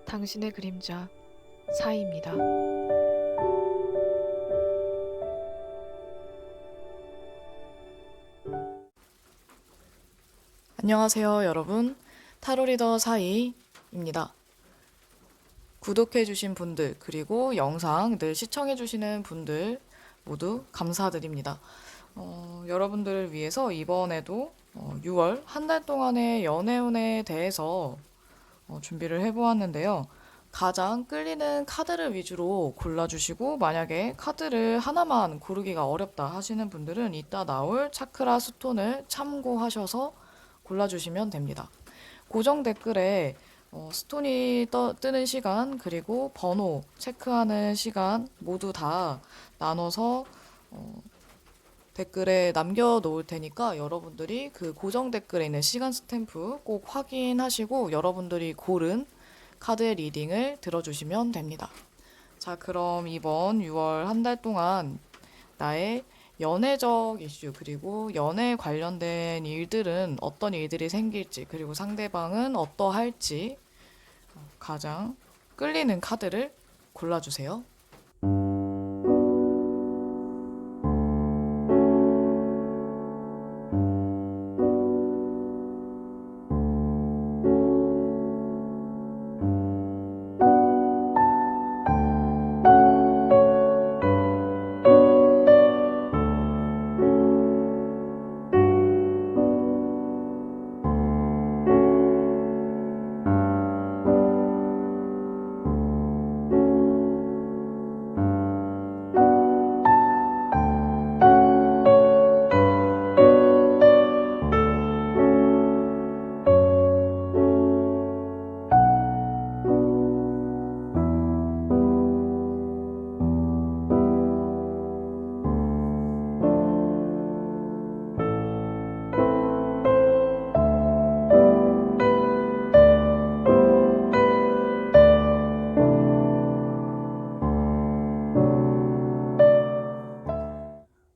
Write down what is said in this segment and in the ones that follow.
당신의 그림자 사이입니다. 안녕하세요, 여러분. 타로 리더 사이입니다. 구독해주신 분들, 그리고 영상 늘 시청해주시는 분들 모두 감사드립니다. 여러분들을 위해서 이번에도 6월 한 달 동안의 연애운에 대해서 준비를 해보았는데요. 가장 끌리는 카드를 위주로 골라주시고, 만약에 카드를 하나만 고르기가 어렵다 하시는 분들은 이따 나올 차크라 스톤을 참고하셔서 골라주시면 됩니다. 고정 댓글에 스톤이 뜨는 시간, 그리고 번호 체크하는 시간 모두 다 나눠서 댓글에 남겨놓을 테니까 여러분들이 그 고정 댓글에 있는 시간 스탬프 꼭 확인하시고 여러분들이 고른 카드의 리딩을 들어주시면 됩니다. 자, 그럼 이번 6월 한 달 동안 나의 연애적 이슈, 그리고 연애 관련된 일들은 어떤 일들이 생길지, 그리고 상대방은 어떠할지 가장 끌리는 카드를 골라주세요.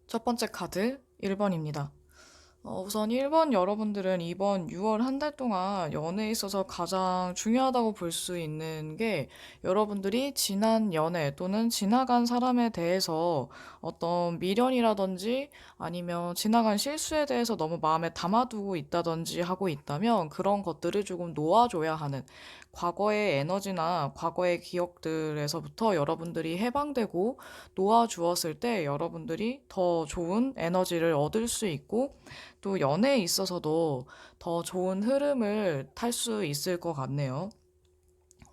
첫 번째 카드 1번입니다. 우선 1번 여러분들은 이번 6월 한 달 동안 연애에 있어서 가장 중요하다고 볼 수 있는 게 여러분들이 지난 연애 또는 지나간 사람에 대해서 어떤 미련이라든지 아니면 지나간 실수에 대해서 너무 마음에 담아두고 있다든지 하고 있다면 그런 것들을 조금 놓아줘야 하는 과거의 에너지나 과거의 기억들에서부터 여러분들이 해방되고 놓아주었을 때 여러분들이 더 좋은 에너지를 얻을 수 있고 또 연애에 있어서도 더 좋은 흐름을 탈 수 있을 것 같네요.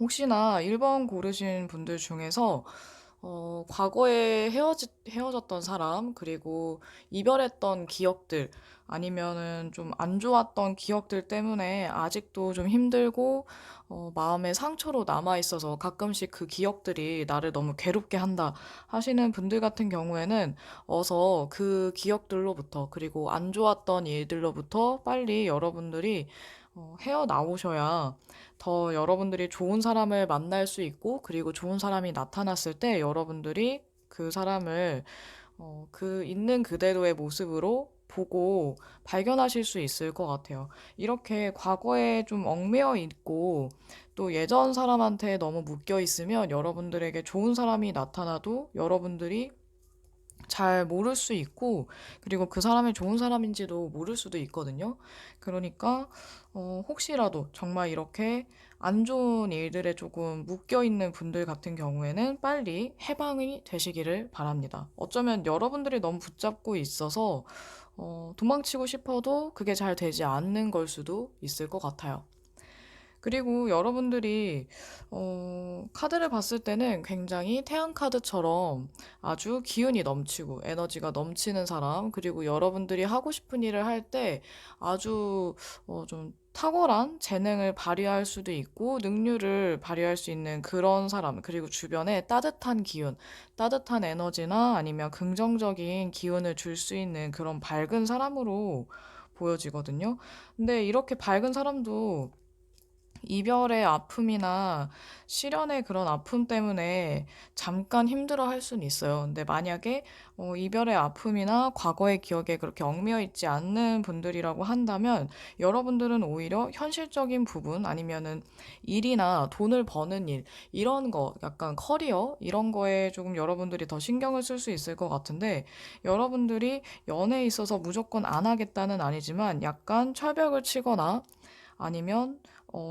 혹시나 1번 고르신 분들 중에서 과거에 헤어졌던 사람, 그리고 이별했던 기억들, 아니면은 좀 안 좋았던 기억들 때문에 아직도 좀 힘들고, 마음의 상처로 남아있어서 가끔씩 그 기억들이 나를 너무 괴롭게 한다 하시는 분들 같은 경우에는 어서 그 기억들로부터, 그리고 안 좋았던 일들로부터 빨리 여러분들이 헤어나오셔야 더 여러분들이 좋은 사람을 만날 수 있고, 그리고 좋은 사람이 나타났을 때 여러분들이 그 사람을 그 있는 그대로의 모습으로 보고 발견하실 수 있을 것 같아요. 이렇게 과거에 좀 얽매여 있고 또 예전 사람한테 너무 묶여 있으면 여러분들에게 좋은 사람이 나타나도 여러분들이 잘 모를 수 있고, 그리고 그 사람이 좋은 사람인지도 모를 수도 있거든요. 그러니까, 혹시라도 정말 이렇게 안 좋은 일들에 조금 묶여 있는 분들 같은 경우에는 빨리 해방이 되시기를 바랍니다. 어쩌면 여러분들이 너무 붙잡고 있어서, 도망치고 싶어도 그게 잘 되지 않는 걸 수도 있을 것 같아요. 그리고 여러분들이 카드를 봤을 때는 굉장히 태양 카드처럼 아주 기운이 넘치고 에너지가 넘치는 사람, 그리고 여러분들이 하고 싶은 일을 할 때 아주 좀 탁월한 재능을 발휘할 수도 있고 능률을 발휘할 수 있는 그런 사람, 그리고 주변에 따뜻한 기운, 따뜻한 에너지나 아니면 긍정적인 기운을 줄 수 있는 그런 밝은 사람으로 보여지거든요. 근데 이렇게 밝은 사람도 이별의 아픔이나 실연의 그런 아픔 때문에 잠깐 힘들어 할 수는 있어요. 근데 만약에 이별의 아픔이나 과거의 기억에 그렇게 얽매여 있지 않는 분들이라고 한다면 여러분들은 오히려 현실적인 부분 아니면은 일이나 돈을 버는 일, 이런 거, 약간 커리어, 이런 거에 조금 여러분들이 더 신경을 쓸 수 있을 것 같은데, 여러분들이 연애에 있어서 무조건 안 하겠다는 아니지만 약간 철벽을 치거나 아니면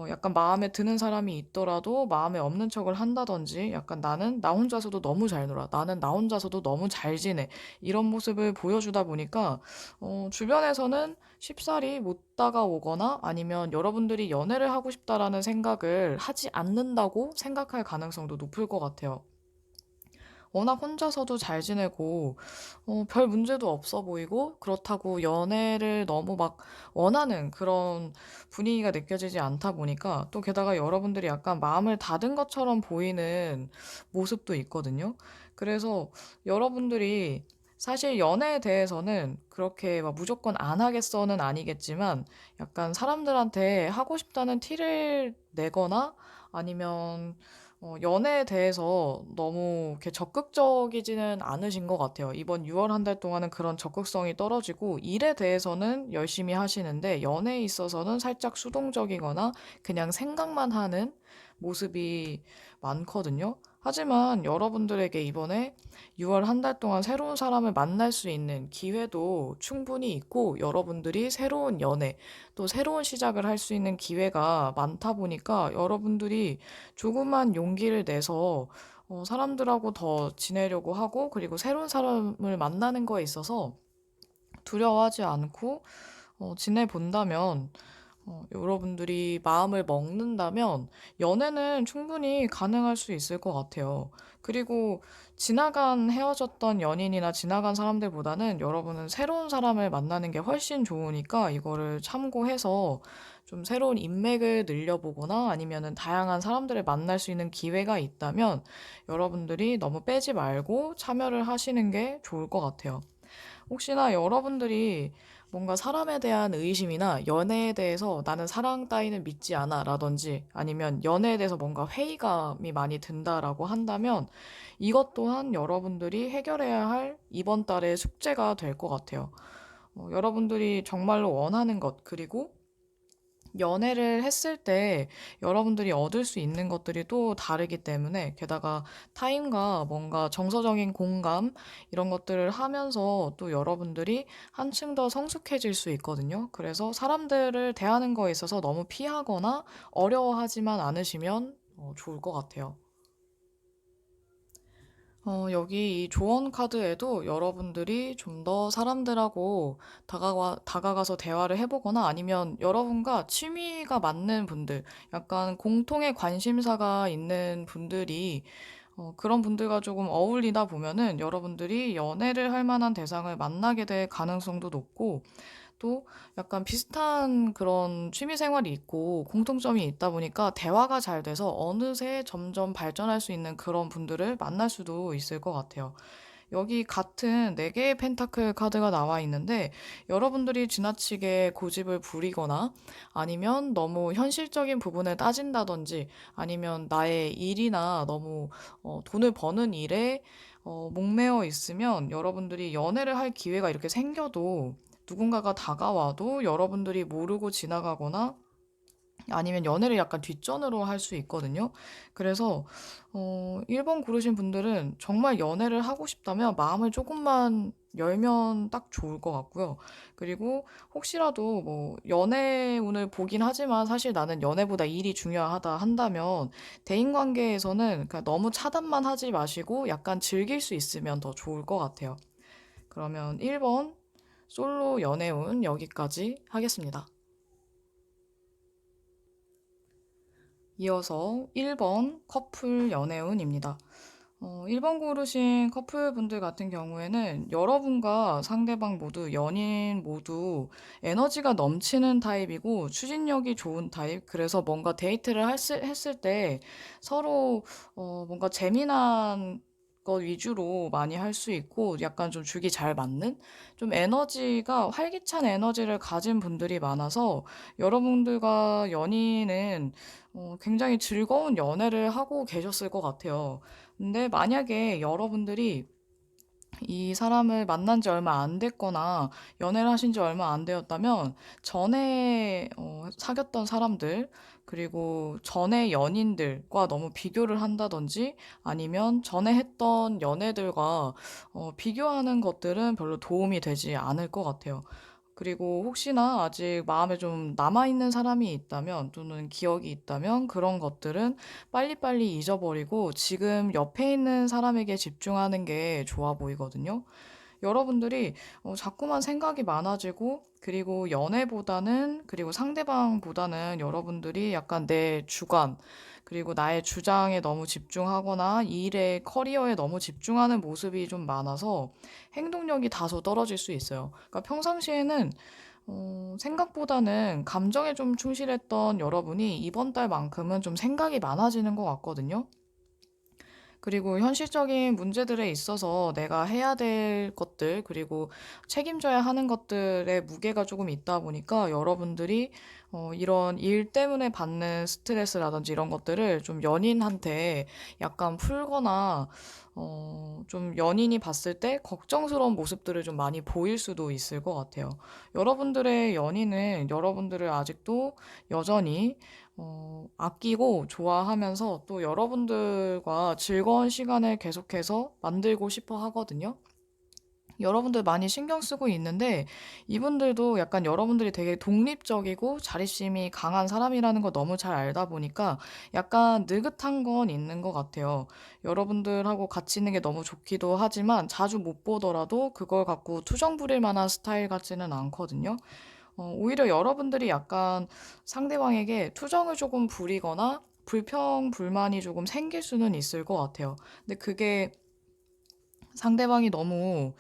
약간 마음에 드는 사람이 있더라도 마음에 없는 척을 한다든지, 약간 나는 나 혼자서도 너무 잘 놀아, 나는 나 혼자서도 너무 잘 지내, 이런 모습을 보여주다 보니까 주변에서는 쉽사리 못 다가오거나 아니면 여러분들이 연애를 하고 싶다라는 생각을 하지 않는다고 생각할 가능성도 높을 것 같아요. 워낙 혼자서도 잘 지내고, 별 문제도 없어 보이고, 그렇다고 연애를 너무 막 원하는 그런 분위기가 느껴지지 않다 보니까, 또 게다가 여러분들이 약간 마음을 닫은 것처럼 보이는 모습도 있거든요. 그래서 여러분들이 사실 연애에 대해서는 그렇게 막 무조건 안 하겠어는 아니겠지만, 약간 사람들한테 하고 싶다는 티를 내거나 아니면 연애에 대해서 너무 이렇게 적극적이지는 않으신 것 같아요. 이번 6월 한 달 동안은 그런 적극성이 떨어지고, 일에 대해서는 열심히 하시는데, 연애에 있어서는 살짝 수동적이거나 그냥 생각만 하는 모습이 많거든요. 하지만 여러분들에게 이번에 6월 한 달 동안 새로운 사람을 만날 수 있는 기회도 충분히 있고, 여러분들이 새로운 연애, 또 새로운 시작을 할 수 있는 기회가 많다 보니까 여러분들이 조그만 용기를 내서 사람들하고 더 지내려고 하고, 그리고 새로운 사람을 만나는 거에 있어서 두려워하지 않고 지내본다면, 여러분들이 마음을 먹는다면 연애는 충분히 가능할 수 있을 것 같아요. 그리고 지나간 헤어졌던 연인이나 지나간 사람들보다는 여러분은 새로운 사람을 만나는 게 훨씬 좋으니까, 이거를 참고해서 좀 새로운 인맥을 늘려보거나 아니면은 다양한 사람들을 만날 수 있는 기회가 있다면 여러분들이 너무 빼지 말고 참여를 하시는 게 좋을 것 같아요. 혹시나 여러분들이 뭔가 사람에 대한 의심이나 연애에 대해서 나는 사랑 따위는 믿지 않아 라든지, 아니면 연애에 대해서 뭔가 회의감이 많이 든다라고 한다면, 이것 또한 여러분들이 해결해야 할 이번 달의 숙제가 될 것 같아요. 여러분들이 정말로 원하는 것, 그리고 연애를 했을 때 여러분들이 얻을 수 있는 것들이 또 다르기 때문에, 게다가 타인과 뭔가 정서적인 공감, 이런 것들을 하면서 또 여러분들이 한층 더 성숙해질 수 있거든요. 그래서 사람들을 대하는 거에 있어서 너무 피하거나 어려워하지만 않으시면 좋을 것 같아요. 여기 이 조언 카드에도 여러분들이 좀 더 사람들하고 다가가서 대화를 해보거나 아니면 여러분과 취미가 맞는 분들, 약간 공통의 관심사가 있는 분들이, 그런 분들과 조금 어울리다 보면은 여러분들이 연애를 할 만한 대상을 만나게 될 가능성도 높고, 또 약간 비슷한 그런 취미 생활이 있고 공통점이 있다 보니까 대화가 잘 돼서 어느새 점점 발전할 수 있는 그런 분들을 만날 수도 있을 것 같아요. 여기 같은 4개의 펜타클 카드가 나와 있는데, 여러분들이 지나치게 고집을 부리거나 아니면 너무 현실적인 부분을 따진다든지, 아니면 나의 일이나 너무 돈을 버는 일에 목매어 있으면, 여러분들이 연애를 할 기회가 이렇게 생겨도 누군가가 다가와도 여러분들이 모르고 지나가거나 아니면 연애를 약간 뒷전으로 할 수 있거든요. 그래서 1번 고르신 분들은 정말 연애를 하고 싶다면 마음을 조금만 열면 딱 좋을 것 같고요. 그리고 혹시라도 뭐 연애운을 보긴 하지만 사실 나는 연애보다 일이 중요하다 한다면, 대인관계에서는 그냥 너무 차단만 하지 마시고 약간 즐길 수 있으면 더 좋을 것 같아요. 그러면 1번 솔로 연애운 여기까지 하겠습니다. 이어서 1번 커플 연애운입니다. 1번 고르신 커플분들 같은 경우에는 여러분과 상대방 모두, 연인 모두 에너지가 넘치는 타입이고 추진력이 좋은 타입. 그래서 뭔가 데이트를 했을 때 서로 뭔가 재미난 것 위주로 많이 할 수 있고 약간 좀 죽이 잘 맞는 좀 에너지가 활기찬 에너지를 가진 분들이 많아서 여러분들과 연인은 굉장히 즐거운 연애를 하고 계셨을 것 같아요. 근데 만약에 여러분들이 이 사람을 만난 지 얼마 안 됐거나 연애를 하신 지 얼마 안 되었다면 전에 사귀었던 사람들 그리고 전에 연인들과 너무 비교를 한다든지 아니면 전에 했던 연애들과 비교하는 것들은 별로 도움이 되지 않을 것 같아요. 그리고 혹시나 아직 마음에 좀 남아있는 사람이 있다면 또는 기억이 있다면 그런 것들은 빨리빨리 잊어버리고 지금 옆에 있는 사람에게 집중하는 게 좋아 보이거든요. 여러분들이 자꾸만 생각이 많아지고 그리고 연애보다는 그리고 상대방보다는 여러분들이 약간 내 주관 그리고 나의 주장에 너무 집중하거나 일에 커리어에 너무 집중하는 모습이 좀 많아서 행동력이 다소 떨어질 수 있어요. 그러니까 평상시에는 생각보다는 감정에 좀 충실했던 여러분이 이번 달만큼은 좀 생각이 많아지는 것 같거든요. 그리고 현실적인 문제들에 있어서 내가 해야 될 것들, 그리고 책임져야 하는 것들의 무게가 조금 있다 보니까 여러분들이 이런 일 때문에 받는 스트레스라든지 이런 것들을 좀 연인한테 약간 풀거나 좀 연인이 봤을 때 걱정스러운 모습들을 좀 많이 보일 수도 있을 것 같아요. 여러분들의 연인은 여러분들을 아직도 여전히 아끼고 좋아하면서 또 여러분들과 즐거운 시간을 계속해서 만들고 싶어 하거든요. 여러분들 많이 신경 쓰고 있는데 이분들도 약간 여러분들이 되게 독립적이고 자립심이 강한 사람이라는 거 너무 잘 알다 보니까 약간 느긋한 건 있는 것 같아요. 여러분들하고 같이 있는 게 너무 좋기도 하지만 자주 못 보더라도 그걸 갖고 투정 부릴 만한 스타일 같지는 않거든요. 오히려 여러분들이 약간 상대방에게 투정을 조금 부리거나 불평, 불만이 조금 생길 수는 있을 것 같아요. 근데 그게 상대방이 너무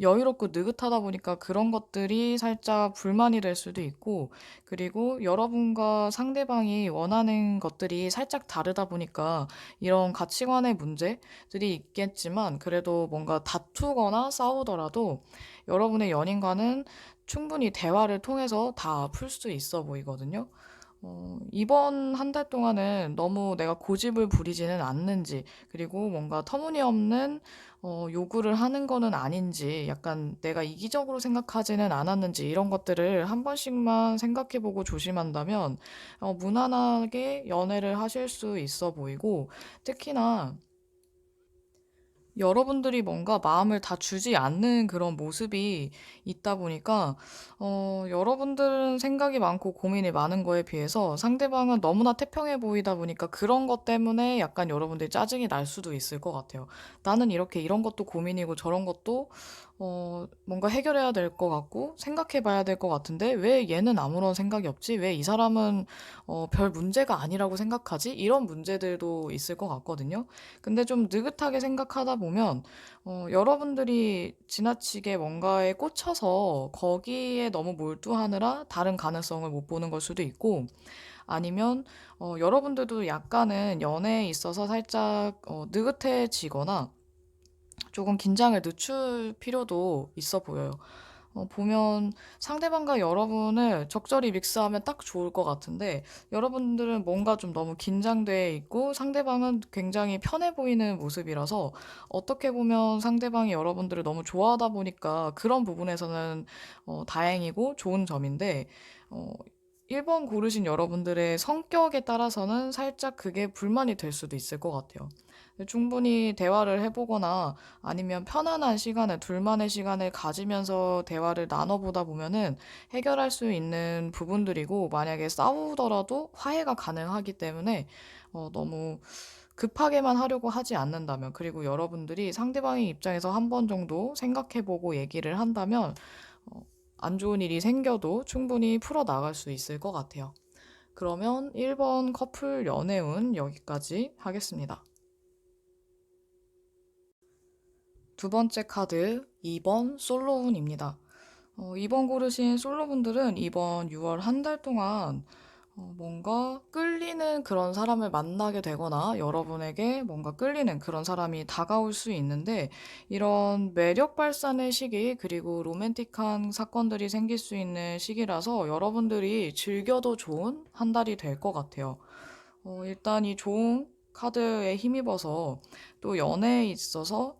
여유롭고 느긋하다 보니까 그런 것들이 살짝 불만이 될 수도 있고, 그리고 여러분과 상대방이 원하는 것들이 살짝 다르다 보니까 이런 가치관의 문제들이 있겠지만, 그래도 뭔가 다투거나 싸우더라도 여러분의 연인과는 충분히 대화를 통해서 다 풀 수 있어 보이거든요. 이번 한 달 동안은 너무 내가 고집을 부리지는 않는지, 그리고 뭔가 터무니없는 요구를 하는 거는 아닌지, 약간 내가 이기적으로 생각하지는 않았는지, 이런 것들을 한 번씩만 생각해보고 조심한다면, 무난하게 연애를 하실 수 있어 보이고, 특히나 여러분들이 뭔가 마음을 다 주지 않는 그런 모습이 있다 보니까, 여러분들은 생각이 많고 고민이 많은 거에 비해서 상대방은 너무나 태평해 보이다 보니까 그런 것 때문에 약간 여러분들이 짜증이 날 수도 있을 것 같아요. 나는 이렇게 이런 것도 고민이고 저런 것도, 뭔가 해결해야 될 것 같고 생각해 봐야 될 것 같은데 왜 얘는 아무런 생각이 없지? 왜 이 사람은 별 문제가 아니라고 생각하지? 이런 문제들도 있을 것 같거든요. 근데 좀 느긋하게 생각하다 보면 여러분들이 지나치게 뭔가에 꽂혀서 거기에 너무 몰두하느라 다른 가능성을 못 보는 걸 수도 있고 아니면 여러분들도 약간은 연애에 있어서 살짝 느긋해지거나 조금 긴장을 늦출 필요도 있어 보여요. 보면 상대방과 여러분을 적절히 믹스하면 딱 좋을 것 같은데 여러분들은 뭔가 좀 너무 긴장돼 있고 상대방은 굉장히 편해 보이는 모습이라서 어떻게 보면 상대방이 여러분들을 너무 좋아하다 보니까 그런 부분에서는 다행이고 좋은 점인데 어, 1번 고르신 여러분들의 성격에 따라서는 살짝 그게 불만이 될 수도 있을 것 같아요. 충분히 대화를 해보거나 아니면 편안한 시간을, 둘만의 시간을 가지면서 대화를 나눠보다 보면은 해결할 수 있는 부분들이고, 만약에 싸우더라도 화해가 가능하기 때문에, 너무 급하게만 하려고 하지 않는다면, 그리고 여러분들이 상대방의 입장에서 한 번 정도 생각해보고 얘기를 한다면, 어, 안 좋은 일이 생겨도 충분히 풀어나갈 수 있을 것 같아요. 그러면 1번 커플 연애운 여기까지 하겠습니다. 두 번째 카드 2번 솔로운입니다. 2번 고르신 솔로분들은 이번 6월 한 달 동안 뭔가 끌리는 그런 사람을 만나게 되거나 여러분에게 뭔가 끌리는 그런 사람이 다가올 수 있는데 이런 매력 발산의 시기 그리고 로맨틱한 사건들이 생길 수 있는 시기라서 여러분들이 즐겨도 좋은 한 달이 될 것 같아요. 일단 이 좋은 카드에 힘입어서 또 연애에 있어서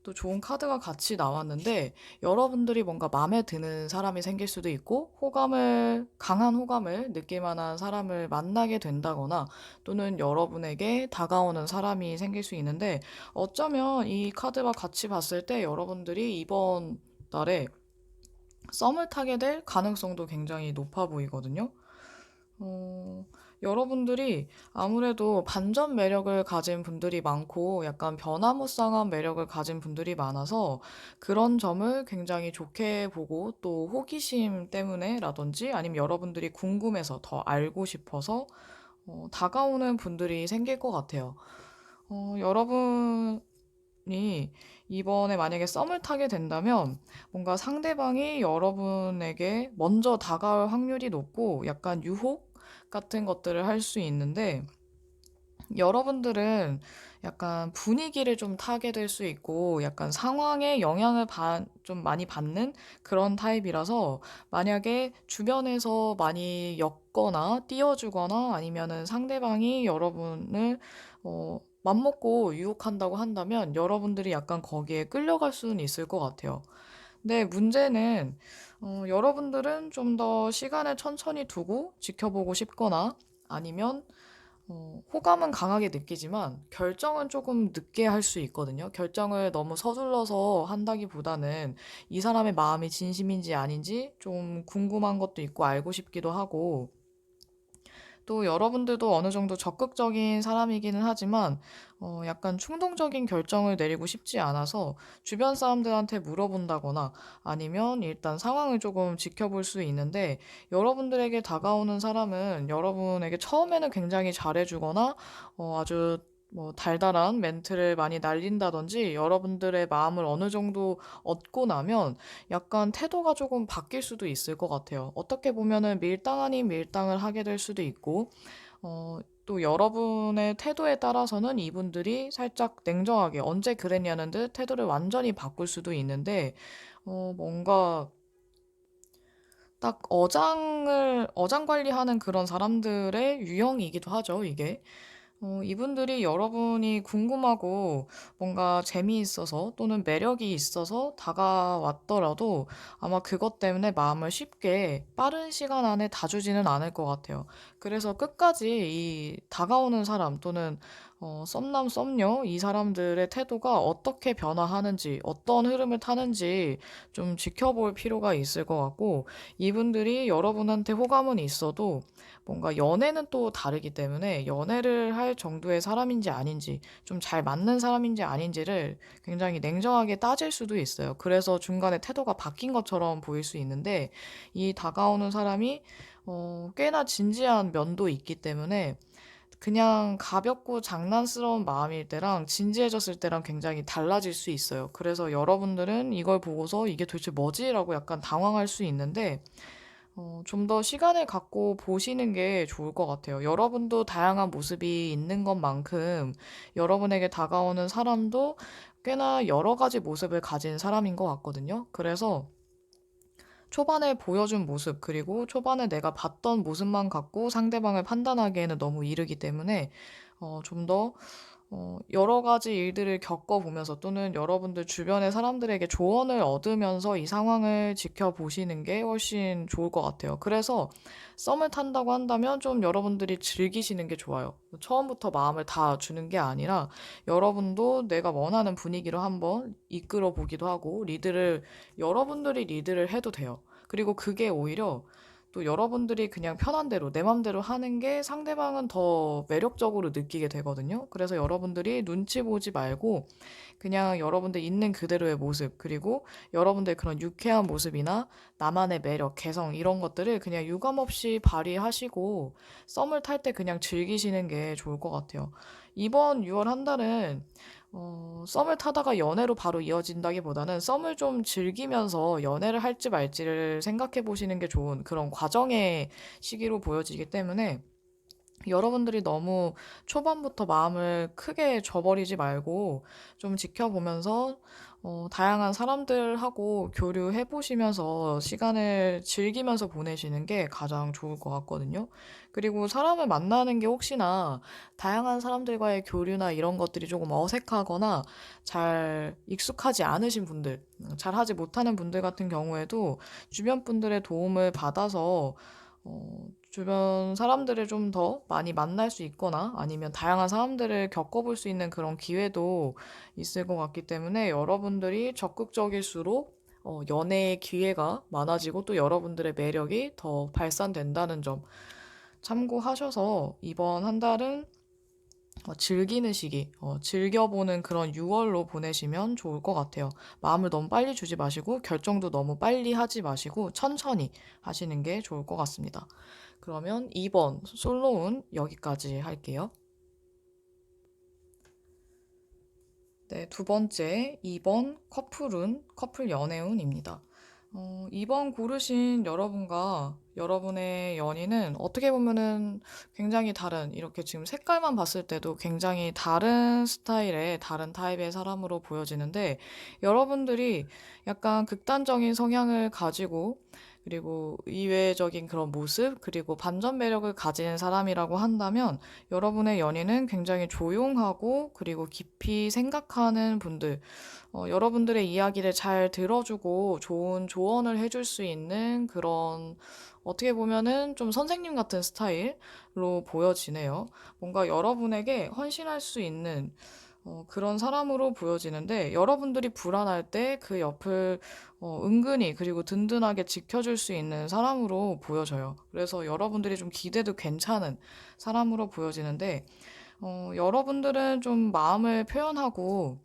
또 좋은 카드가 같이 나왔는데 여러분들이 뭔가 마음에 드는 사람이 생길 수도 있고 강한 호감을 느낄 만한 사람을 만나게 된다거나 또는 여러분에게 다가오는 사람이 생길 수 있는데 어쩌면 이 카드와 같이 봤을 때 여러분들이 이번 달에 썸을 타게 될 가능성도 굉장히 높아 보이거든요. 어, 여러분들이 아무래도 반전 매력을 가진 분들이 많고 약간 변화무쌍한 매력을 가진 분들이 많아서 그런 점을 굉장히 좋게 보고 또 호기심 때문에라든지 아니면 여러분들이 궁금해서 더 알고 싶어서 다가오는 분들이 생길 것 같아요. 여러분이 이번에 만약에 썸을 타게 된다면 뭔가 상대방이 여러분에게 먼저 다가올 확률이 높고 약간 유혹 같은 것들을 할 수 있는데 여러분들은 약간 분위기를 좀 타게 될 수 있고 약간 상황에 영향을 좀 많이 받는 그런 타입이라서 만약에 주변에서 많이 엮거나 띄워주거나 아니면은 상대방이 여러분을 맘먹고 유혹한다고 한다면 여러분들이 약간 거기에 끌려갈 수는 있을 것 같아요. 근데 문제는 여러분들은 좀 더 시간을 천천히 두고 지켜보고 싶거나 아니면 호감은 강하게 느끼지만 결정은 조금 늦게 할 수 있거든요. 결정을 너무 서둘러서 한다기보다는 이 사람의 마음이 진심인지 아닌지 좀 궁금한 것도 있고 알고 싶기도 하고 또 여러분들도 어느 정도 적극적인 사람이기는 하지만 약간 충동적인 결정을 내리고 싶지 않아서 주변 사람들한테 물어본다거나 아니면 일단 상황을 조금 지켜볼 수 있는데 여러분들에게 다가오는 사람은 여러분에게 처음에는 굉장히 잘해주거나 아주 뭐 달달한 멘트를 많이 날린다든지 여러분들의 마음을 어느 정도 얻고 나면 약간 태도가 조금 바뀔 수도 있을 것 같아요. 어떻게 보면은 밀당 아닌 밀당을 하게 될 수도 있고, 또 여러분의 태도에 따라서는 이분들이 살짝 냉정하게 언제 그랬냐는 듯 태도를 완전히 바꿀 수도 있는데, 뭔가 딱 어장 관리하는 그런 사람들의 유형이기도 하죠, 이게. 이분들이 여러분이 궁금하고 뭔가 재미있어서 또는 매력이 있어서 다가왔더라도 아마 그것 때문에 마음을 쉽게 빠른 시간 안에 다주지는 않을 것 같아요. 그래서 끝까지 이 다가오는 사람 또는 썸남, 썸녀 이 사람들의 태도가 어떻게 변화하는지, 어떤 흐름을 타는지 좀 지켜볼 필요가 있을 것 같고, 이분들이 여러분한테 호감은 있어도 뭔가 연애는 또 다르기 때문에 연애를 할 정도의 사람인지 아닌지, 좀 잘 맞는 사람인지 아닌지를 굉장히 냉정하게 따질 수도 있어요. 그래서 중간에 태도가 바뀐 것처럼 보일 수 있는데, 이 다가오는 사람이 꽤나 진지한 면도 있기 때문에 그냥 가볍고 장난스러운 마음일 때랑 진지해졌을 때랑 굉장히 달라질 수 있어요. 그래서 여러분들은 이걸 보고서 이게 도대체 뭐지? 라고 약간 당황할 수 있는데, 좀 더 시간을 갖고 보시는 게 좋을 것 같아요. 여러분도 다양한 모습이 있는 것만큼 여러분에게 다가오는 사람도 꽤나 여러 가지 모습을 가진 사람인 것 같거든요. 그래서 초반에 보여준 모습, 그리고 초반에 내가 봤던 모습만 갖고 상대방을 판단하기에는 너무 이르기 때문에, 좀 더, 여러 가지 일들을 겪어보면서 또는 여러분들 주변의 사람들에게 조언을 얻으면서 이 상황을 지켜보시는 게 훨씬 좋을 것 같아요. 그래서 썸을 탄다고 한다면 좀 여러분들이 즐기시는 게 좋아요. 처음부터 마음을 다 주는 게 아니라 여러분도 내가 원하는 분위기로 한번 이끌어 보기도 하고 여러분들이 리드를 해도 돼요. 그리고 그게 오히려 또 여러분들이 그냥 편한 대로 내 맘대로 하는 게 상대방은 더 매력적으로 느끼게 되거든요. 그래서 여러분들이 눈치 보지 말고 그냥 여러분들 있는 그대로의 모습, 그리고 여러분들 그런 유쾌한 모습이나 나만의 매력, 개성 이런 것들을 그냥 유감없이 발휘하시고 썸을 탈 때 그냥 즐기시는 게 좋을 것 같아요. 이번 6월 한 달은 썸을 타다가 연애로 바로 이어진다기보다는 썸을 좀 즐기면서 연애를 할지 말지를 생각해 보시는 게 좋은 그런 과정의 시기로 보여지기 때문에 여러분들이 너무 초반부터 마음을 크게 줘버리지 말고 좀 지켜보면서 다양한 사람들하고 교류해 보시면서 시간을 즐기면서 보내시는 게 가장 좋을 것 같거든요. 그리고 사람을 만나는 게 혹시나 다양한 사람들과의 교류나 이런 것들이 조금 어색하거나 잘 익숙하지 않으신 분들, 잘 하지 못하는 분들 같은 경우에도 주변 분들의 도움을 받아서 주변 사람들을 좀 더 많이 만날 수 있거나 아니면 다양한 사람들을 겪어볼 수 있는 그런 기회도 있을 것 같기 때문에 여러분들이 적극적일수록 연애의 기회가 많아지고 또 여러분들의 매력이 더 발산된다는 점 참고하셔서 이번 한 달은 즐기는 시기, 즐겨보는 그런 6월로 보내시면 좋을 것 같아요. 마음을 너무 빨리 주지 마시고 결정도 너무 빨리 하지 마시고 천천히 하시는 게 좋을 것 같습니다. 그러면 2번 솔로운 여기까지 할게요. 네, 두 번째 2번 커플운, 커플 연애운입니다. 2번 고르신 여러분과 여러분의 연인은 어떻게 보면은 굉장히 다른, 이렇게 지금 색깔만 봤을 때도 굉장히 다른 스타일의, 다른 타입의 사람으로 보여지는데, 여러분들이 약간 극단적인 성향을 가지고, 그리고 이외적인 그런 모습, 그리고 반전 매력을 가진 사람이라고 한다면, 여러분의 연인은 굉장히 조용하고, 그리고 깊이 생각하는 분들, 여러분들의 이야기를 잘 들어주고 좋은 조언을 해줄 수 있는 그런 어떻게 보면은 좀 선생님 같은 스타일로 보여지네요. 뭔가 여러분에게 헌신할 수 있는 그런 사람으로 보여지는데 여러분들이 불안할 때 그 옆을 은근히 그리고 든든하게 지켜줄 수 있는 사람으로 보여져요. 그래서 여러분들이 좀 기대도 괜찮은 사람으로 보여지는데 여러분들은 좀 마음을 표현하고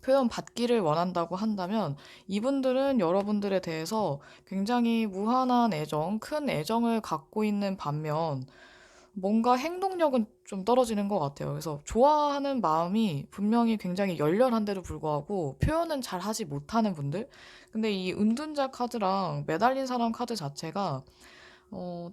표현받기를 원한다고 한다면 이분들은 여러분들에 대해서 굉장히 무한한 애정, 큰 애정을 갖고 있는 반면 뭔가 행동력은 좀 떨어지는 것 같아요. 그래서 좋아하는 마음이 분명히 굉장히 열렬한데도 불구하고 표현은 잘 하지 못하는 분들? 근데 이 은둔자 카드랑 매달린 사람 카드 자체가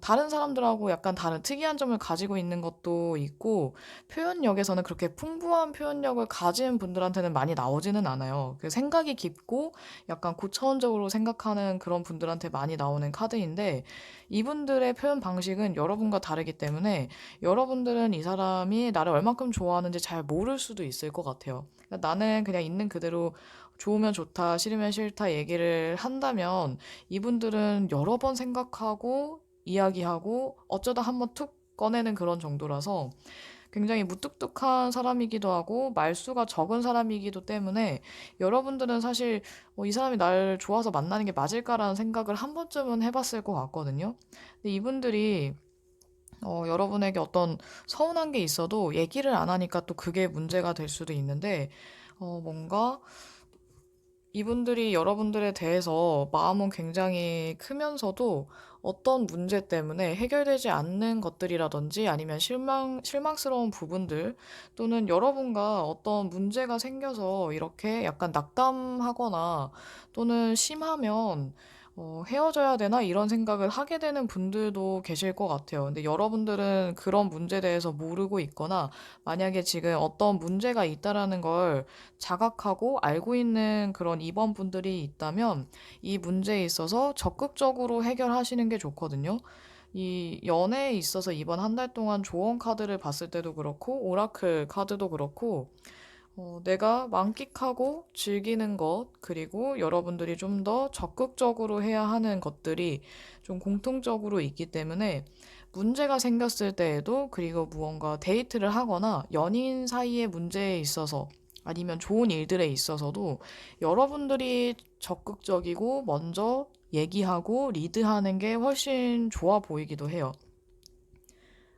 다른 사람들하고 약간 다른 특이한 점을 가지고 있는 것도 있고, 표현력에서는 그렇게 풍부한 표현력을 가진 분들한테는 많이 나오지는 않아요. 그 생각이 깊고 약간 고차원적으로 생각하는 그런 분들한테 많이 나오는 카드인데, 이분들의 표현 방식은 여러분과 다르기 때문에 여러분들은 이 사람이 나를 얼만큼 좋아하는지 잘 모를 수도 있을 것 같아요. 그러니까 나는 그냥 있는 그대로 좋으면 좋다, 싫으면 싫다 얘기를 한다면 이분들은 여러 번 생각하고 이야기하고 어쩌다 한번 툭 꺼내는 그런 정도라서 굉장히 무뚝뚝한 사람이기도 하고 말수가 적은 사람이기도 때문에 여러분들은 사실 이 사람이 날 좋아서 만나는 게 맞을까라는 생각을 한 번쯤은 해봤을 것 같거든요. 근데 이분들이 여러분에게 어떤 서운한 게 있어도 얘기를 안 하니까 또 그게 문제가 될 수도 있는데 뭔가 이분들이 여러분들에 대해서 마음은 굉장히 크면서도 어떤 문제 때문에 해결되지 않는 것들이라든지 아니면 실망스러운 부분들 또는 여러분과 어떤 문제가 생겨서 이렇게 약간 낙담하거나 또는 심하면 헤어져야 되나 이런 생각을 하게 되는 분들도 계실 것 같아요. 근데 여러분들은 그런 문제에 대해서 모르고 있거나 만약에 지금 어떤 문제가 있다라는 걸 자각하고 알고 있는 그런 입원분들이 있다면 이 문제에 있어서 적극적으로 해결하시는 게 좋거든요. 이 연애에 있어서 이번 한 달 동안 조언 카드를 봤을 때도 그렇고 오라클 카드도 그렇고 내가 만끽하고 즐기는 것, 그리고 여러분들이 좀 더 적극적으로 해야 하는 것들이 좀 공통적으로 있기 때문에 문제가 생겼을 때에도 그리고 무언가 데이트를 하거나 연인 사이의 문제에 있어서 아니면 좋은 일들에 있어서도 여러분들이 적극적이고 먼저 얘기하고 리드하는 게 훨씬 좋아 보이기도 해요.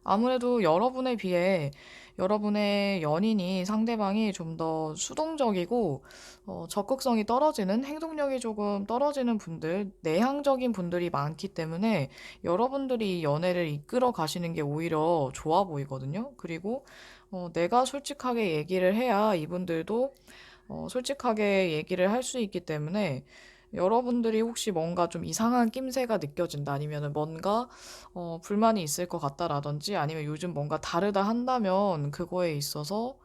아무래도 여러분에 비해 여러분의 연인이 상대방이 좀 더 수동적이고 적극성이 떨어지는 행동력이 조금 떨어지는 분들, 내향적인 분들이 많기 때문에 여러분들이 이 연애를 이끌어 가시는 게 오히려 좋아 보이거든요. 그리고 내가 솔직하게 얘기를 해야 이분들도 솔직하게 얘기를 할 수 있기 때문에 여러분들이 혹시 뭔가 좀 이상한 낌새가 느껴진다, 아니면은 뭔가 불만이 있을 것 같다라든지, 아니면 요즘 뭔가 다르다 한다면 그거에 있어서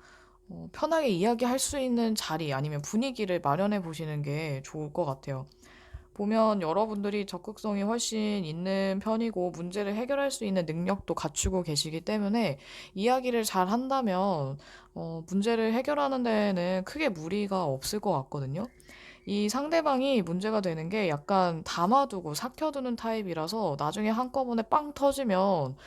편하게 이야기할 수 있는 자리 아니면 분위기를 마련해 보시는 게 좋을 것 같아요. 보면 여러분들이 적극성이 훨씬 있는 편이고 문제를 해결할 수 있는 능력도 갖추고 계시기 때문에 이야기를 잘 한다면 문제를 해결하는 데에는 크게 무리가 없을 것 같거든요. 이 상대방이 문제가 되는 게 약간 담아두고 삭혀두는 타입이라서 나중에 한꺼번에 빵 터지면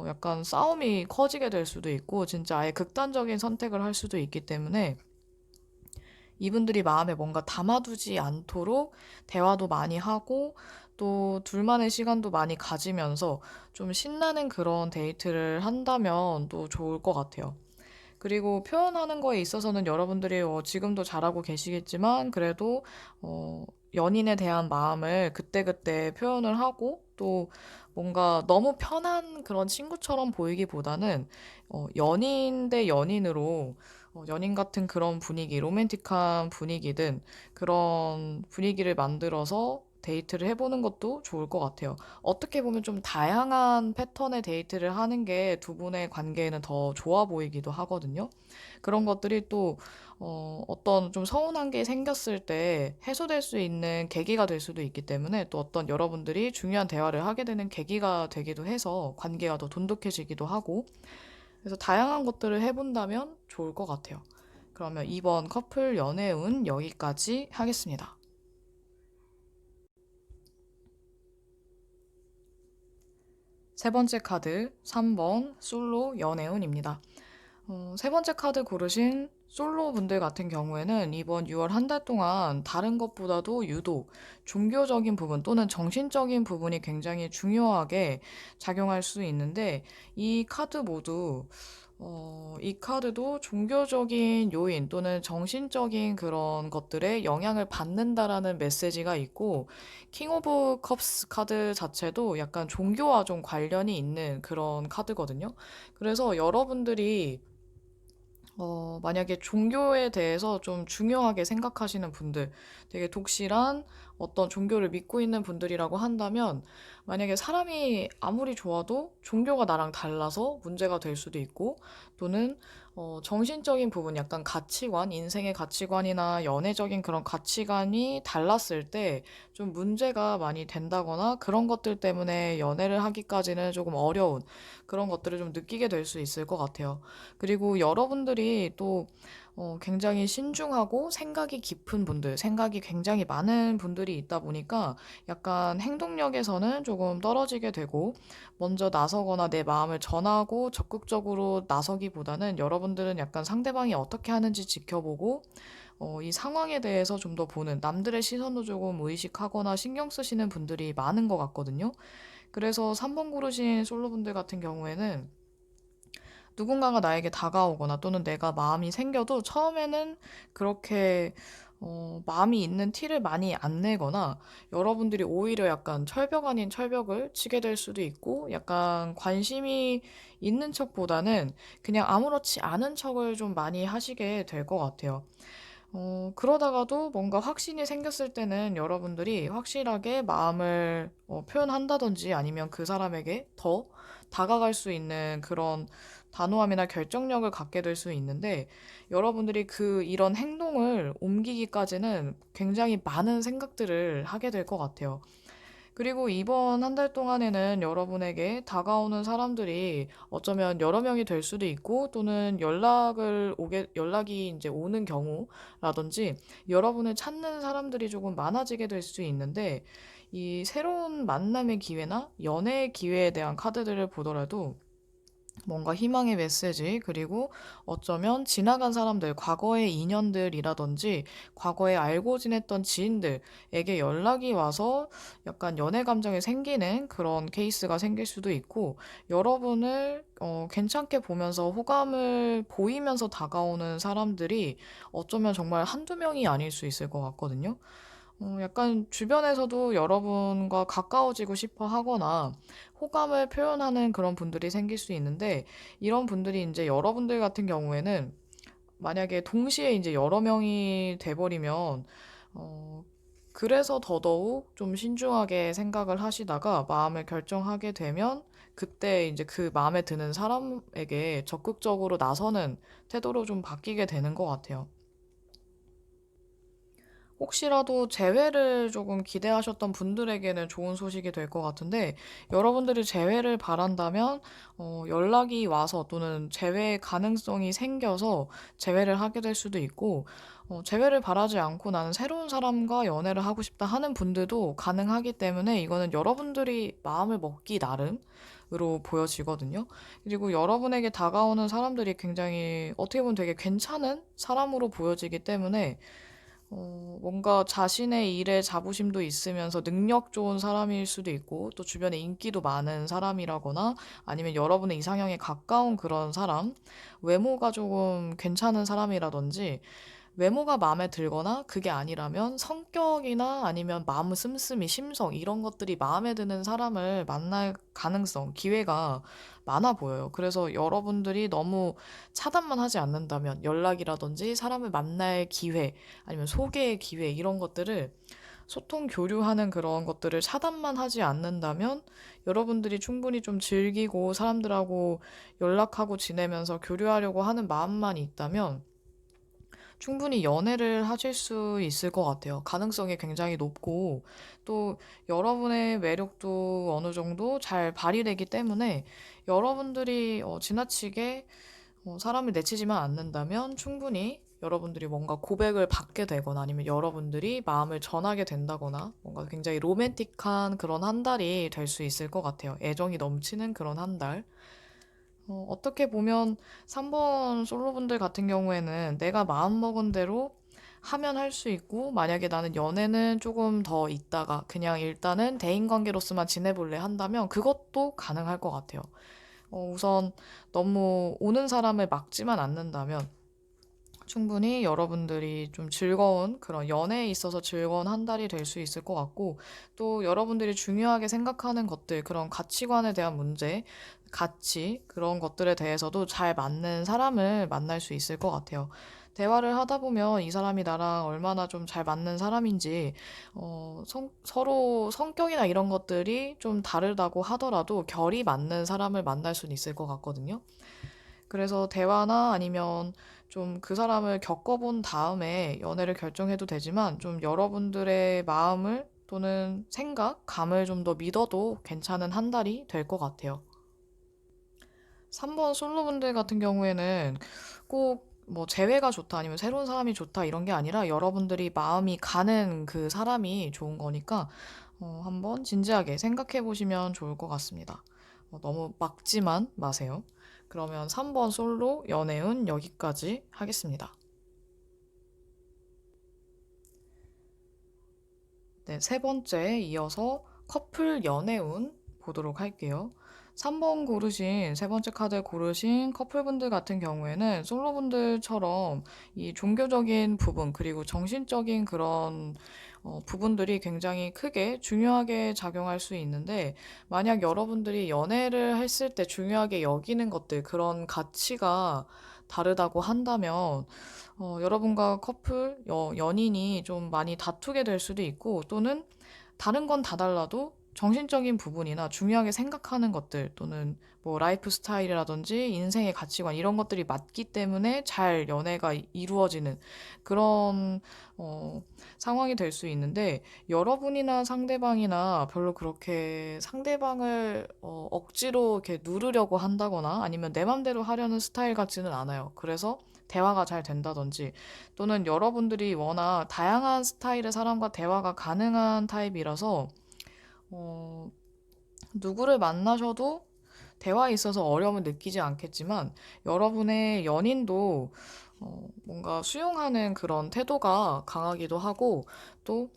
약간 싸움이 커지게 될 수도 있고 진짜 아예 극단적인 선택을 할 수도 있기 때문에 이분들이 마음에 뭔가 담아두지 않도록 대화도 많이 하고 또 둘만의 시간도 많이 가지면서 좀 신나는 그런 데이트를 한다면 또 좋을 것 같아요. 그리고 표현하는 거에 있어서는 여러분들이 지금도 잘하고 계시겠지만 그래도 연인에 대한 마음을 그때그때 표현을 하고 또 뭔가 너무 편한 그런 친구처럼 보이기보다는 연인 대 연인으로 연인 같은 그런 분위기, 로맨틱한 분위기든 그런 분위기를 만들어서 데이트를 해보는 것도 좋을 것 같아요. 어떻게 보면 좀 다양한 패턴의 데이트를 하는 게 두 분의 관계에는 더 좋아 보이기도 하거든요. 그런 것들이 또, 어떤 좀 서운한 게 생겼을 때 해소될 수 있는 계기가 될 수도 있기 때문에 또 어떤 여러분들이 중요한 대화를 하게 되는 계기가 되기도 해서 관계가 더 돈독해지기도 하고, 그래서 다양한 것들을 해본다면 좋을 것 같아요. 그러면 이번 커플 연애운 여기까지 하겠습니다. 세 번째 카드, 3번 솔로 연애운입니다. 세 번째 카드 고르신 솔로 분들 같은 경우에는 이번 6월 한 달 동안 다른 것보다도 유독 종교적인 부분 또는 정신적인 부분이 굉장히 중요하게 작용할 수 있는데 이 카드 모두 이 카드도 종교적인 요인 또는 정신적인 그런 것들에 영향을 받는다라는 메시지가 있고 킹 오브 컵스 카드 자체도 약간 종교와 좀 관련이 있는 그런 카드거든요. 그래서 여러분들이 만약에 종교에 대해서 좀 중요하게 생각하시는 분들, 되게 독실한 어떤 종교를 믿고 있는 분들이라고 한다면, 만약에 사람이 아무리 좋아도 종교가 나랑 달라서 문제가 될 수도 있고, 또는 정신적인 부분, 약간 가치관, 인생의 가치관이나 연애적인 그런 가치관이 달랐을 때 좀 문제가 많이 된다거나 그런 것들 때문에 연애를 하기까지는 조금 어려운 그런 것들을 좀 느끼게 될 수 있을 것 같아요. 그리고 여러분들이 또 굉장히 신중하고 생각이 깊은 분들, 생각이 굉장히 많은 분들이 있다 보니까 약간 행동력에서는 조금 떨어지게 되고 먼저 나서거나 내 마음을 전하고 적극적으로 나서기보다는 여러분들은 약간 상대방이 어떻게 하는지 지켜보고 이 상황에 대해서 좀 더 보는 남들의 시선도 조금 의식하거나 신경 쓰시는 분들이 많은 것 같거든요. 그래서 3번 고르신 솔로분들 같은 경우에는 누군가가 나에게 다가오거나 또는 내가 마음이 생겨도 처음에는 그렇게 마음이 있는 티를 많이 안 내거나 여러분들이 오히려 약간 철벽 아닌 철벽을 치게 될 수도 있고 약간 관심이 있는 척보다는 그냥 아무렇지 않은 척을 좀 많이 하시게 될 것 같아요. 그러다가도 뭔가 확신이 생겼을 때는 여러분들이 확실하게 마음을 표현한다든지 아니면 그 사람에게 더 다가갈 수 있는 그런 단호함이나 결정력을 갖게 될 수 있는데 여러분들이 이런 행동을 옮기기까지는 굉장히 많은 생각들을 하게 될 것 같아요. 그리고 이번 한 달 동안에는 여러분에게 다가오는 사람들이 어쩌면 여러 명이 될 수도 있고 또는 연락이 이제 오는 경우라든지 여러분을 찾는 사람들이 조금 많아지게 될 수 있는데 이 새로운 만남의 기회나 연애의 기회에 대한 카드들을 보더라도 뭔가 희망의 메시지, 그리고 어쩌면 지나간 사람들, 과거의 인연들이라든지, 과거에 알고 지냈던 지인들에게 연락이 와서 약간 연애 감정이 생기는 그런 케이스가 생길 수도 있고, 여러분을 괜찮게 보면서 호감을 보이면서 다가오는 사람들이 어쩌면 정말 한두 명이 아닐 수 있을 것 같거든요. 약간 주변에서도 여러분과 가까워지고 싶어 하거나 호감을 표현하는 그런 분들이 생길 수 있는데 이런 분들이 이제 여러분들 같은 경우에는 만약에 동시에 이제 여러 명이 돼버리면 어, 그래서 더더욱 좀 신중하게 생각을 하시다가 마음을 결정하게 되면 그때 이제 그 마음에 드는 사람에게 적극적으로 나서는 태도로 좀 바뀌게 되는 것 같아요. 혹시라도 재회를 조금 기대하셨던 분들에게는 좋은 소식이 될 것 같은데, 여러분들이 재회를 바란다면, 연락이 와서 또는 재회 가능성이 생겨서 재회를 하게 될 수도 있고, 재회를 바라지 않고 나는 새로운 사람과 연애를 하고 싶다 하는 분들도 가능하기 때문에 이거는 여러분들이 마음을 먹기 나름으로 보여지거든요. 그리고 여러분에게 다가오는 사람들이 굉장히 어떻게 보면 되게 괜찮은 사람으로 보여지기 때문에 뭔가 자신의 일에 자부심도 있으면서 능력 좋은 사람일 수도 있고, 또 주변에 인기도 많은 사람이라거나, 아니면 여러분의 이상형에 가까운 그런 사람, 외모가 조금 괜찮은 사람이라든지, 외모가 마음에 들거나 그게 아니라면 성격이나 아니면 마음 씀씀이 심성 이런 것들이 마음에 드는 사람을 만날 가능성, 기회가 많아 보여요. 그래서 여러분들이 너무 차단만 하지 않는다면 연락이라든지 사람을 만날 기회 아니면 소개의 기회 이런 것들을 소통 교류하는 그런 것들을 차단만 하지 않는다면 여러분들이 충분히 좀 즐기고 사람들하고 연락하고 지내면서 교류하려고 하는 마음만 있다면 충분히 연애를 하실 수 있을 것 같아요. 가능성이 굉장히 높고, 또 여러분의 매력도 어느 정도 잘 발휘되기 때문에 여러분들이 지나치게 사람을 내치지만 않는다면 충분히 여러분들이 뭔가 고백을 받게 되거나 아니면 여러분들이 마음을 전하게 된다거나 뭔가 굉장히 로맨틱한 그런 한 달이 될 수 있을 것 같아요. 애정이 넘치는 그런 한 달. 어떻게 보면 3번 솔로분들 같은 경우에는 내가 마음먹은 대로 하면 할 수 있고, 만약에 나는 연애는 조금 더 있다가 그냥 일단은 대인관계로서만 지내볼래 한다면 그것도 가능할 것 같아요. 우선 너무 오는 사람을 막지만 않는다면 충분히 여러분들이 좀 즐거운 그런 연애에 있어서 즐거운 한 달이 될 수 있을 것 같고, 또 여러분들이 중요하게 생각하는 것들, 그런 가치관에 대한 문제, 가치, 그런 것들에 대해서도 잘 맞는 사람을 만날 수 있을 것 같아요. 대화를 하다 보면 이 사람이 나랑 얼마나 좀 잘 맞는 사람인지, 서로 성격이나 이런 것들이 좀 다르다고 하더라도 결이 맞는 사람을 만날 수는 있을 것 같거든요. 그래서 대화나 아니면 좀 그 사람을 겪어본 다음에 연애를 결정해도 되지만 좀 여러분들의 마음을 또는 생각, 감을 좀 더 믿어도 괜찮은 한 달이 될 것 같아요. 3번 솔로분들 같은 경우에는 꼭 뭐 재회가 좋다 아니면 새로운 사람이 좋다 이런 게 아니라 여러분들이 마음이 가는 그 사람이 좋은 거니까 한번 진지하게 생각해 보시면 좋을 것 같습니다. 너무 막지만 마세요. 그러면 3번 솔로 연애운 여기까지 하겠습니다. 네, 세 번째 이어서 커플 연애운 보도록 할게요. 3번 고르신, 세 번째 카드 고르신 커플분들 같은 경우에는 솔로분들처럼 이 종교적인 부분, 그리고 정신적인 그런 부분들이 굉장히 크게 중요하게 작용할 수 있는데, 만약 여러분들이 연애를 했을 때 중요하게 여기는 것들, 그런 가치가 다르다고 한다면, 여러분과 연인이 좀 많이 다투게 될 수도 있고, 또는 다른 건 다 달라도 정신적인 부분이나 중요하게 생각하는 것들, 또는 뭐 라이프 스타일이라든지 인생의 가치관, 이런 것들이 맞기 때문에 잘 연애가 이루어지는 그런, 상황이 될 수 있는데, 여러분이나 상대방이나 별로 그렇게 상대방을, 억지로 이렇게 누르려고 한다거나 아니면 내 맘대로 하려는 스타일 같지는 않아요. 그래서 대화가 잘 된다든지 또는 여러분들이 워낙 다양한 스타일의 사람과 대화가 가능한 타입이라서 어, 누구를 만나셔도 대화에 있어서 어려움을 느끼지 않겠지만 여러분의 연인도 뭔가 수용하는 그런 태도가 강하기도 하고 또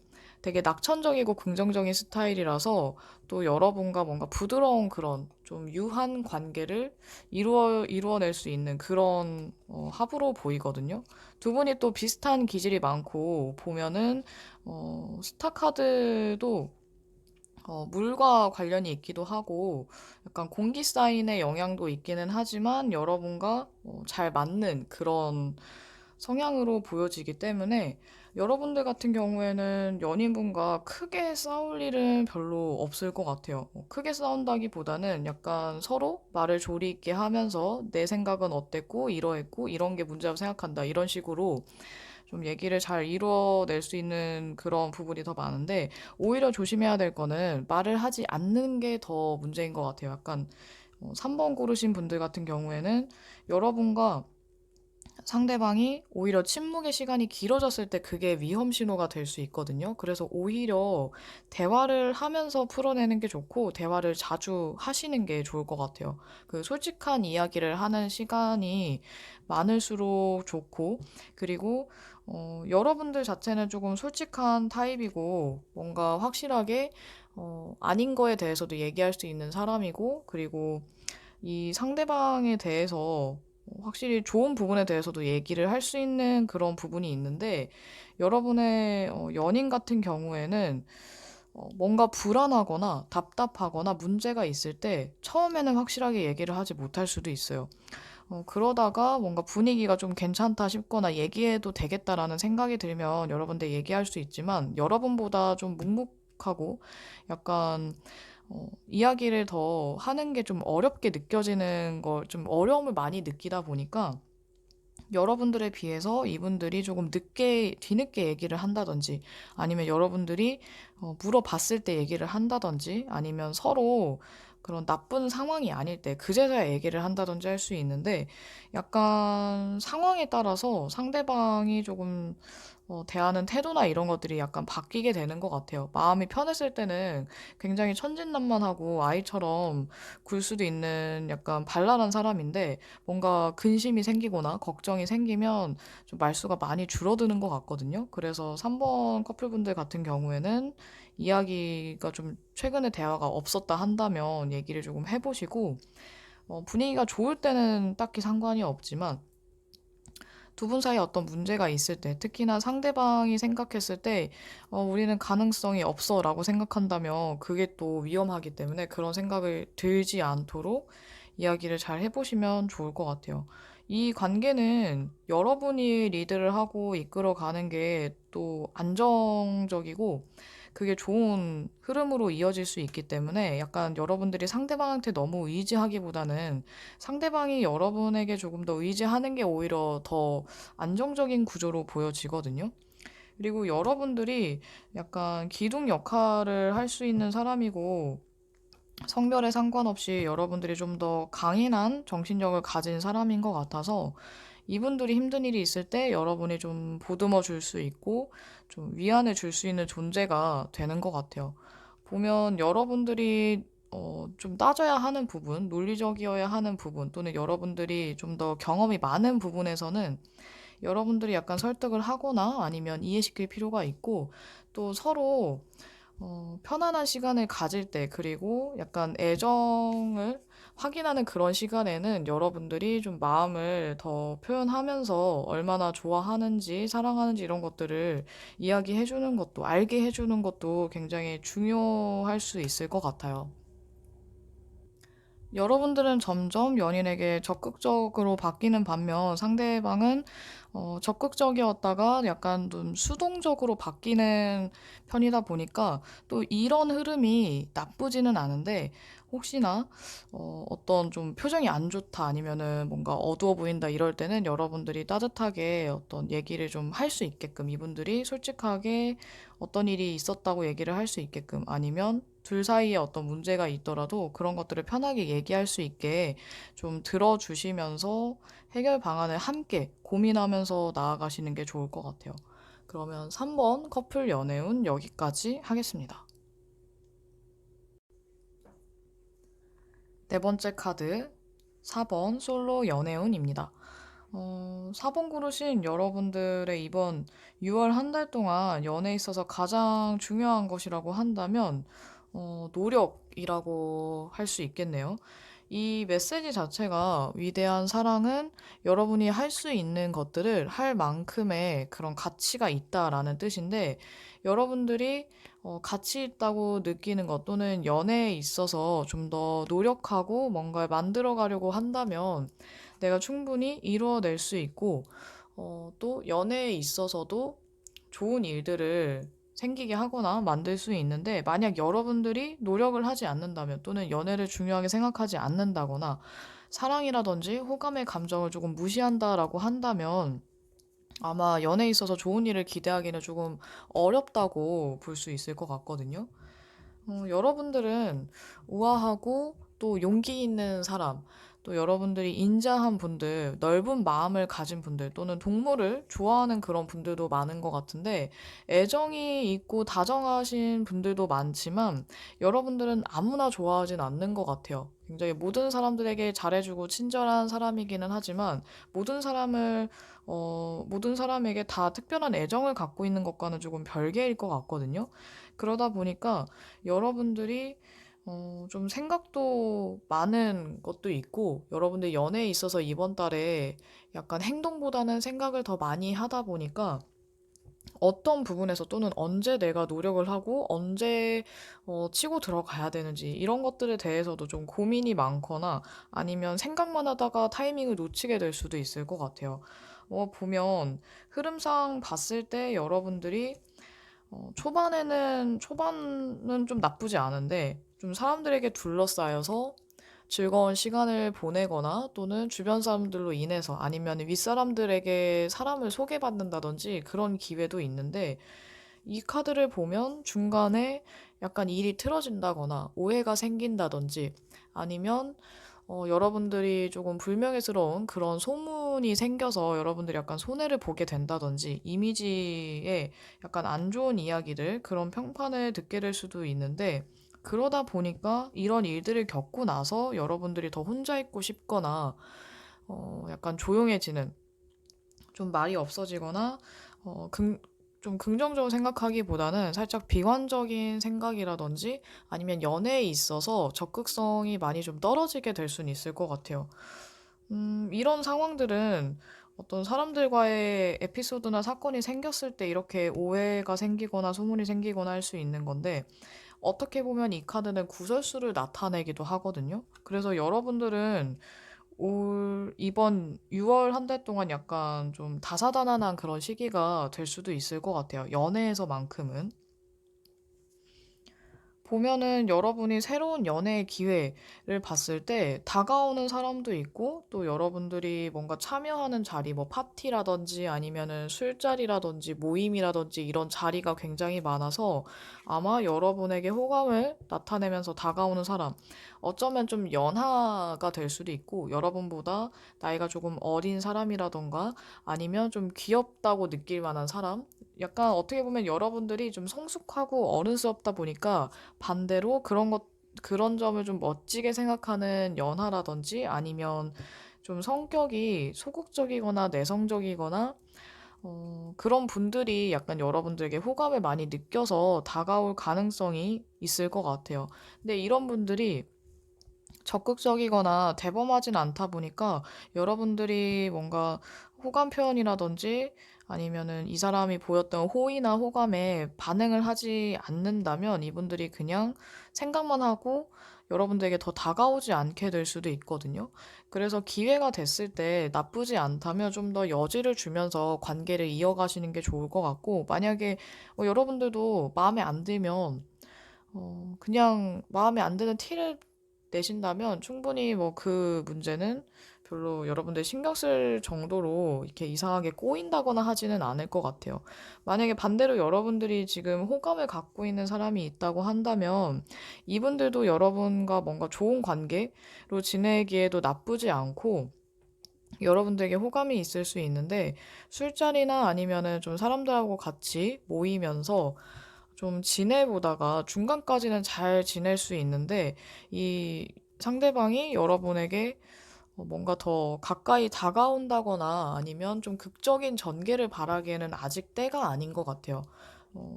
되게 낙천적이고 긍정적인 스타일이라서 또 여러분과 뭔가 부드러운 그런 좀 유한 관계를 이루어낼 수 있는 그런 합으로 보이거든요. 두 분이 또 비슷한 기질이 많고 보면은 스타 카드도 물과 관련이 있기도 하고, 약간 공기 사인의 영향도 있기는 하지만, 여러분과 잘 맞는 그런 성향으로 보여지기 때문에, 여러분들 같은 경우에는 연인분과 크게 싸울 일은 별로 없을 것 같아요. 크게 싸운다기보다는 약간 서로 말을 조리 있게 하면서 내 생각은 어땠고, 이러했고, 이런 게 문제라고 생각한다. 이런 식으로 좀 얘기를 잘 이뤄낼 수 있는 그런 부분이 더 많은데, 오히려 조심해야 될 거는 말을 하지 않는 게 더 문제인 것 같아요. 약간 3번 고르신 분들 같은 경우에는 여러분과 상대방이 오히려 침묵의 시간이 길어졌을 때 그게 위험 신호가 될 수 있거든요. 그래서 오히려 대화를 하면서 풀어내는 게 좋고, 대화를 자주 하시는 게 좋을 것 같아요. 그 솔직한 이야기를 하는 시간이 많을수록 좋고, 그리고 여러분들 자체는 조금 솔직한 타입이고, 뭔가 확실하게 아닌 거에 대해서도 얘기할 수 있는 사람이고, 그리고 이 상대방에 대해서 확실히 좋은 부분에 대해서도 얘기를 할 수 있는 그런 부분이 있는데, 여러분의 연인 같은 경우에는 뭔가 불안하거나 답답하거나 문제가 있을 때 처음에는 확실하게 얘기를 하지 못할 수도 있어요. 그러다가 뭔가 분위기가 좀 괜찮다 싶거나 얘기해도 되겠다라는 생각이 들면 여러분들 얘기할 수 있지만, 여러분보다 좀 묵묵하고 약간 이야기를 더 하는 게 좀 어렵게 느껴지는 걸 좀 어려움을 많이 느끼다 보니까, 여러분들에 비해서 이분들이 조금 늦게, 뒤늦게 얘기를 한다든지, 아니면 여러분들이 물어봤을 때 얘기를 한다든지, 아니면 서로 그런 나쁜 상황이 아닐 때 그제서야 얘기를 한다든지 할 수 있는데, 약간 상황에 따라서 상대방이 조금 대하는 태도나 이런 것들이 약간 바뀌게 되는 것 같아요. 마음이 편했을 때는 굉장히 천진난만하고 아이처럼 굴 수도 있는 약간 발랄한 사람인데, 뭔가 근심이 생기거나 걱정이 생기면 좀 말수가 많이 줄어드는 것 같거든요. 그래서 3번 커플분들 같은 경우에는 이야기가 좀 최근에 대화가 없었다 한다면 얘기를 조금 해보시고, 분위기가 좋을 때는 딱히 상관이 없지만 두 분 사이에 어떤 문제가 있을 때, 특히나 상대방이 생각했을 때, 우리는 가능성이 없어 라고 생각한다면 그게 또 위험하기 때문에 그런 생각을 들지 않도록 이야기를 잘 해보시면 좋을 것 같아요. 이 관계는 여러분이 리드를 하고 이끌어 가는 게 또 안정적이고, 그게 좋은 흐름으로 이어질 수 있기 때문에 약간 여러분들이 상대방한테 너무 의지하기보다는 상대방이 여러분에게 조금 더 의지하는 게 오히려 더 안정적인 구조로 보여지거든요. 그리고 여러분들이 약간 기둥 역할을 할 수 있는 사람이고, 성별에 상관없이 여러분들이 좀 더 강인한 정신력을 가진 사람인 것 같아서, 이분들이 힘든 일이 있을 때 여러분이 좀 보듬어 줄 수 있고, 좀 위안을 줄 수 있는 존재가 되는 것 같아요. 보면 여러분들이 좀 따져야 하는 부분, 논리적이어야 하는 부분, 또는 여러분들이 좀 더 경험이 많은 부분에서는 여러분들이 약간 설득을 하거나 아니면 이해시킬 필요가 있고, 또 서로 편안한 시간을 가질 때, 그리고 약간 애정을 확인하는 그런 시간에는 여러분들이 좀 마음을 더 표현하면서 얼마나 좋아하는지, 사랑하는지 이런 것들을 이야기해주는 것도, 알게 해주는 것도 굉장히 중요할 수 있을 것 같아요. 여러분들은 점점 연인에게 적극적으로 바뀌는 반면, 상대방은 적극적이었다가 약간 좀 수동적으로 바뀌는 편이다 보니까, 또 이런 흐름이 나쁘지는 않은데, 혹시나 어떤 좀 표정이 안 좋다, 아니면은 뭔가 어두워 보인다 이럴 때는 여러분들이 따뜻하게 어떤 얘기를 좀 할 수 있게끔, 이분들이 솔직하게 어떤 일이 있었다고 얘기를 할 수 있게끔, 아니면 둘 사이에 어떤 문제가 있더라도 그런 것들을 편하게 얘기할 수 있게 좀 들어주시면서 해결 방안을 함께 고민하면서 나아가시는 게 좋을 것 같아요. 그러면 3번 커플 연애운 여기까지 하겠습니다. 네 번째 카드, 4번 솔로 연애운입니다. 4번 고르신 여러분들의 이번 6월 한 달 동안 연애에 있어서 가장 중요한 것이라고 한다면, 노력이라고 할 수 있겠네요. 이 메시지 자체가, 위대한 사랑은 여러분이 할 수 있는 것들을 할 만큼의 그런 가치가 있다라는 뜻인데, 여러분들이 가치 있다고 느끼는 것, 또는 연애에 있어서 좀 더 노력하고 뭔가를 만들어 가려고 한다면 내가 충분히 이루어낼 수 있고, 또 연애에 있어서도 좋은 일들을 생기게 하거나 만들 수 있는데, 만약 여러분들이 노력을 하지 않는다면 또는 연애를 중요하게 생각하지 않는다거나 사랑이라든지 호감의 감정을 조금 무시한다라고 한다면 아마 연애에 있어서 좋은 일을 기대하기는 조금 어렵다고 볼 수 있을 것 같거든요. 여러분들은 우아하고 또 용기 있는 사람, 또 여러분들이 인자한 분들, 넓은 마음을 가진 분들, 또는 동물을 좋아하는 그런 분들도 많은 것 같은데, 애정이 있고 다정하신 분들도 많지만, 여러분들은 아무나 좋아하진 않는 것 같아요. 굉장히 모든 사람들에게 잘해주고 친절한 사람이기는 하지만, 모든 사람에게 다 특별한 애정을 갖고 있는 것과는 조금 별개일 것 같거든요. 그러다 보니까 여러분들이 좀 생각도 많은 것도 있고, 여러분들 연애에 있어서 이번 달에 약간 행동보다는 생각을 더 많이 하다 보니까 어떤 부분에서 또는 언제 내가 노력을 하고 언제 치고 들어가야 되는지 이런 것들에 대해서도 좀 고민이 많거나 아니면 생각만 하다가 타이밍을 놓치게 될 수도 있을 것 같아요. 보면 흐름상 봤을 때 여러분들이 초반은 좀 나쁘지 않은데, 좀 사람들에게 둘러싸여서 즐거운 시간을 보내거나 또는 주변 사람들로 인해서 아니면 윗사람들에게 사람을 소개받는다든지 그런 기회도 있는데, 이 카드를 보면 중간에 약간 일이 틀어진다거나 오해가 생긴다든지 아니면 여러분들이 조금 불명예스러운 그런 소문이 생겨서 여러분들이 약간 손해를 보게 된다든지 이미지에 약간 안 좋은 이야기들, 그런 평판을 듣게 될 수도 있는데, 그러다 보니까 이런 일들을 겪고 나서 여러분들이 더 혼자 있고 싶거나 약간 조용해지는, 좀 말이 없어지거나 어, 긍, 좀 긍정적으로 생각하기보다는 살짝 비관적인 생각이라든지 아니면 연애에 있어서 적극성이 많이 좀 떨어지게 될 수는 있을 것 같아요. 이런 상황들은 어떤 사람들과의 에피소드나 사건이 생겼을 때 이렇게 오해가 생기거나 소문이 생기거나 할 수 있는 건데, 어떻게 보면 이 카드는 구설수를 나타내기도 하거든요. 그래서 여러분들은 이번 6월 한 달 동안 약간 좀 다사다난한 그런 시기가 될 수도 있을 것 같아요. 연애에서만큼은. 보면은 여러분이 새로운 연애의 기회를 봤을 때 다가오는 사람도 있고, 또 여러분들이 뭔가 참여하는 자리, 뭐 파티라든지 아니면은 술자리라든지 모임이라든지 이런 자리가 굉장히 많아서 아마 여러분에게 호감을 나타내면서 다가오는 사람, 어쩌면 좀 연하가 될 수도 있고, 여러분보다 나이가 조금 어린 사람이라던가 아니면 좀 귀엽다고 느낄 만한 사람, 약간 어떻게 보면 여러분들이 좀 성숙하고 어른스럽다 보니까 반대로 그런 점을 좀 멋지게 생각하는 연하라든지 아니면 좀 성격이 소극적이거나 내성적이거나 그런 분들이 약간 여러분들에게 호감을 많이 느껴서 다가올 가능성이 있을 것 같아요. 근데 이런 분들이 적극적이거나 대범하진 않다 보니까 여러분들이 뭔가 호감 표현이라든지 아니면은 이 사람이 보였던 호의나 호감에 반응을 하지 않는다면 이분들이 그냥 생각만 하고 여러분들에게 더 다가오지 않게 될 수도 있거든요. 그래서 기회가 됐을 때 나쁘지 않다면 좀 더 여지를 주면서 관계를 이어가시는 게 좋을 것 같고, 만약에 여러분들도 마음에 안 들면 그냥 마음에 안 드는 티를 내신다면 충분히 뭐 그 문제는 별로 여러분들 신경 쓸 정도로 이렇게 이상하게 꼬인다거나 하지는 않을 것 같아요. 만약에 반대로 여러분들이 지금 호감을 갖고 있는 사람이 있다고 한다면 이분들도 여러분과 뭔가 좋은 관계로 지내기에도 나쁘지 않고 여러분들에게 호감이 있을 수 있는데, 술자리나 아니면은 좀 사람들하고 같이 모이면서 좀 지내보다가 중간까지는 잘 지낼 수 있는데, 이 상대방이 여러분에게 뭔가 더 가까이 다가온다거나 아니면 좀 극적인 전개를 바라기에는 아직 때가 아닌 것 같아요.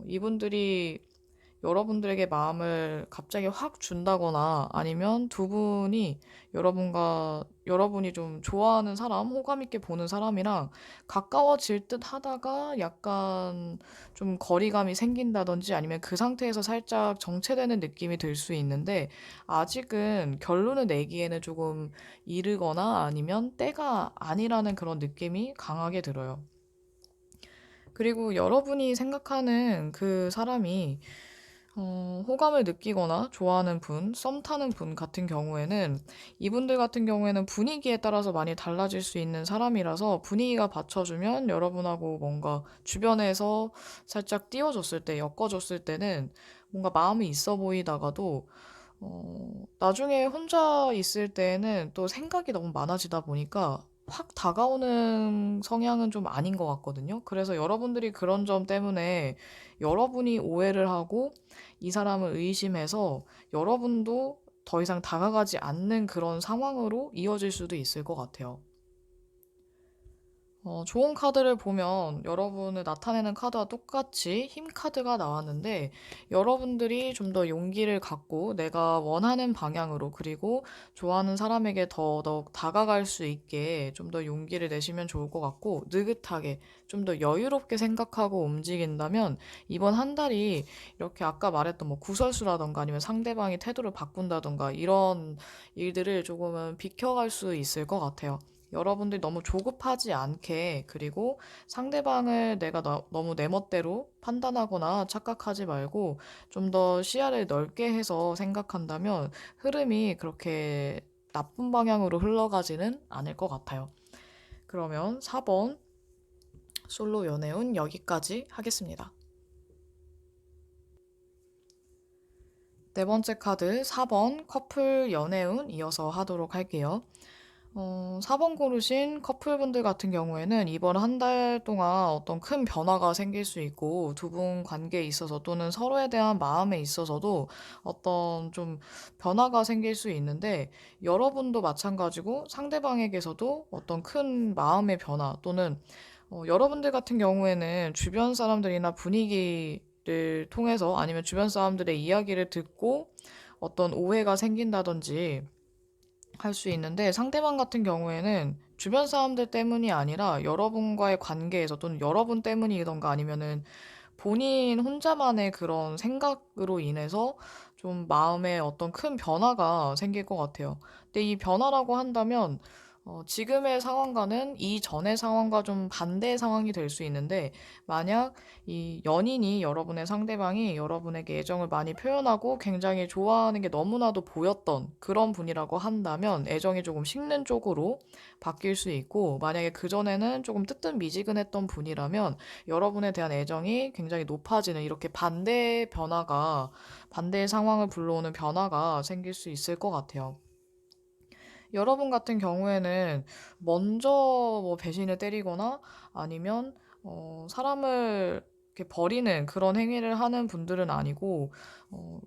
이분들이 여러분들에게 마음을 갑자기 확 준다거나 아니면 두 분이 여러분이 좀 좋아하는 사람, 호감 있게 보는 사람이랑 가까워질 듯 하다가 약간 좀 거리감이 생긴다든지 아니면 그 상태에서 살짝 정체되는 느낌이 들 수 있는데, 아직은 결론을 내기에는 조금 이르거나 아니면 때가 아니라는 그런 느낌이 강하게 들어요. 그리고 여러분이 생각하는 그 사람이 호감을 느끼거나 좋아하는 분, 썸 타는 분 같은 경우에는 이분들 같은 경우에는 분위기에 따라서 많이 달라질 수 있는 사람이라서 분위기가 받쳐주면 여러분하고 뭔가 주변에서 살짝 띄워줬을 때, 엮어줬을 때는 뭔가 마음이 있어 보이다가도 나중에 혼자 있을 때에는 또 생각이 너무 많아지다 보니까 확 다가오는 성향은 좀 아닌 것 같거든요. 그래서 여러분들이 그런 점 때문에 여러분이 오해를 하고 이 사람을 의심해서 여러분도 더 이상 다가가지 않는 그런 상황으로 이어질 수도 있을 것 같아요. 좋은 카드를 보면 여러분을 나타내는 카드와 똑같이 힘 카드가 나왔는데 여러분들이 좀 더 용기를 갖고 내가 원하는 방향으로 그리고 좋아하는 사람에게 더더욱 다가갈 수 있게 좀 더 용기를 내시면 좋을 것 같고 느긋하게 좀 더 여유롭게 생각하고 움직인다면 이번 한 달이 이렇게 아까 말했던 뭐 구설수라던가 아니면 상대방이 태도를 바꾼다던가 이런 일들을 조금은 비켜갈 수 있을 것 같아요. 여러분들이 너무 조급하지 않게 그리고 상대방을 내가 너무 내 멋대로 판단하거나 착각하지 말고 좀 더 시야를 넓게 해서 생각한다면 흐름이 그렇게 나쁜 방향으로 흘러가지는 않을 것 같아요. 그러면 4번 솔로 연애운 여기까지 하겠습니다. 네 번째 카드 4번 커플 연애운 이어서 하도록 할게요. 4번 고르신 커플분들 같은 경우에는 이번 한 달 동안 어떤 큰 변화가 생길 수 있고 두 분 관계에 있어서 또는 서로에 대한 마음에 있어서도 어떤 좀 변화가 생길 수 있는데 여러분도 마찬가지고 상대방에게서도 어떤 큰 마음의 변화 또는 여러분들 같은 경우에는 주변 사람들이나 분위기를 통해서 아니면 주변 사람들의 이야기를 듣고 어떤 오해가 생긴다든지 할 수 있는데 상대방 같은 경우에는 주변 사람들 때문이 아니라 여러분과의 관계에서 또는 여러분 때문이던가 아니면은 본인 혼자만의 그런 생각으로 인해서 좀 마음에 어떤 큰 변화가 생길 것 같아요. 근데 이 변화라고 한다면 지금의 상황과는 이전의 상황과 좀 반대의 상황이 될 수 있는데 만약 이 연인이 여러분의 상대방이 여러분에게 애정을 많이 표현하고 굉장히 좋아하는 게 너무나도 보였던 그런 분이라고 한다면 애정이 조금 식는 쪽으로 바뀔 수 있고 만약에 그전에는 조금 뜨뜻미지근했던 분이라면 여러분에 대한 애정이 굉장히 높아지는 이렇게 반대의 변화가 반대의 상황을 불러오는 변화가 생길 수 있을 것 같아요. 여러분 같은 경우에는 먼저 뭐 배신을 때리거나 아니면 사람을 이렇게 버리는 그런 행위를 하는 분들은 아니고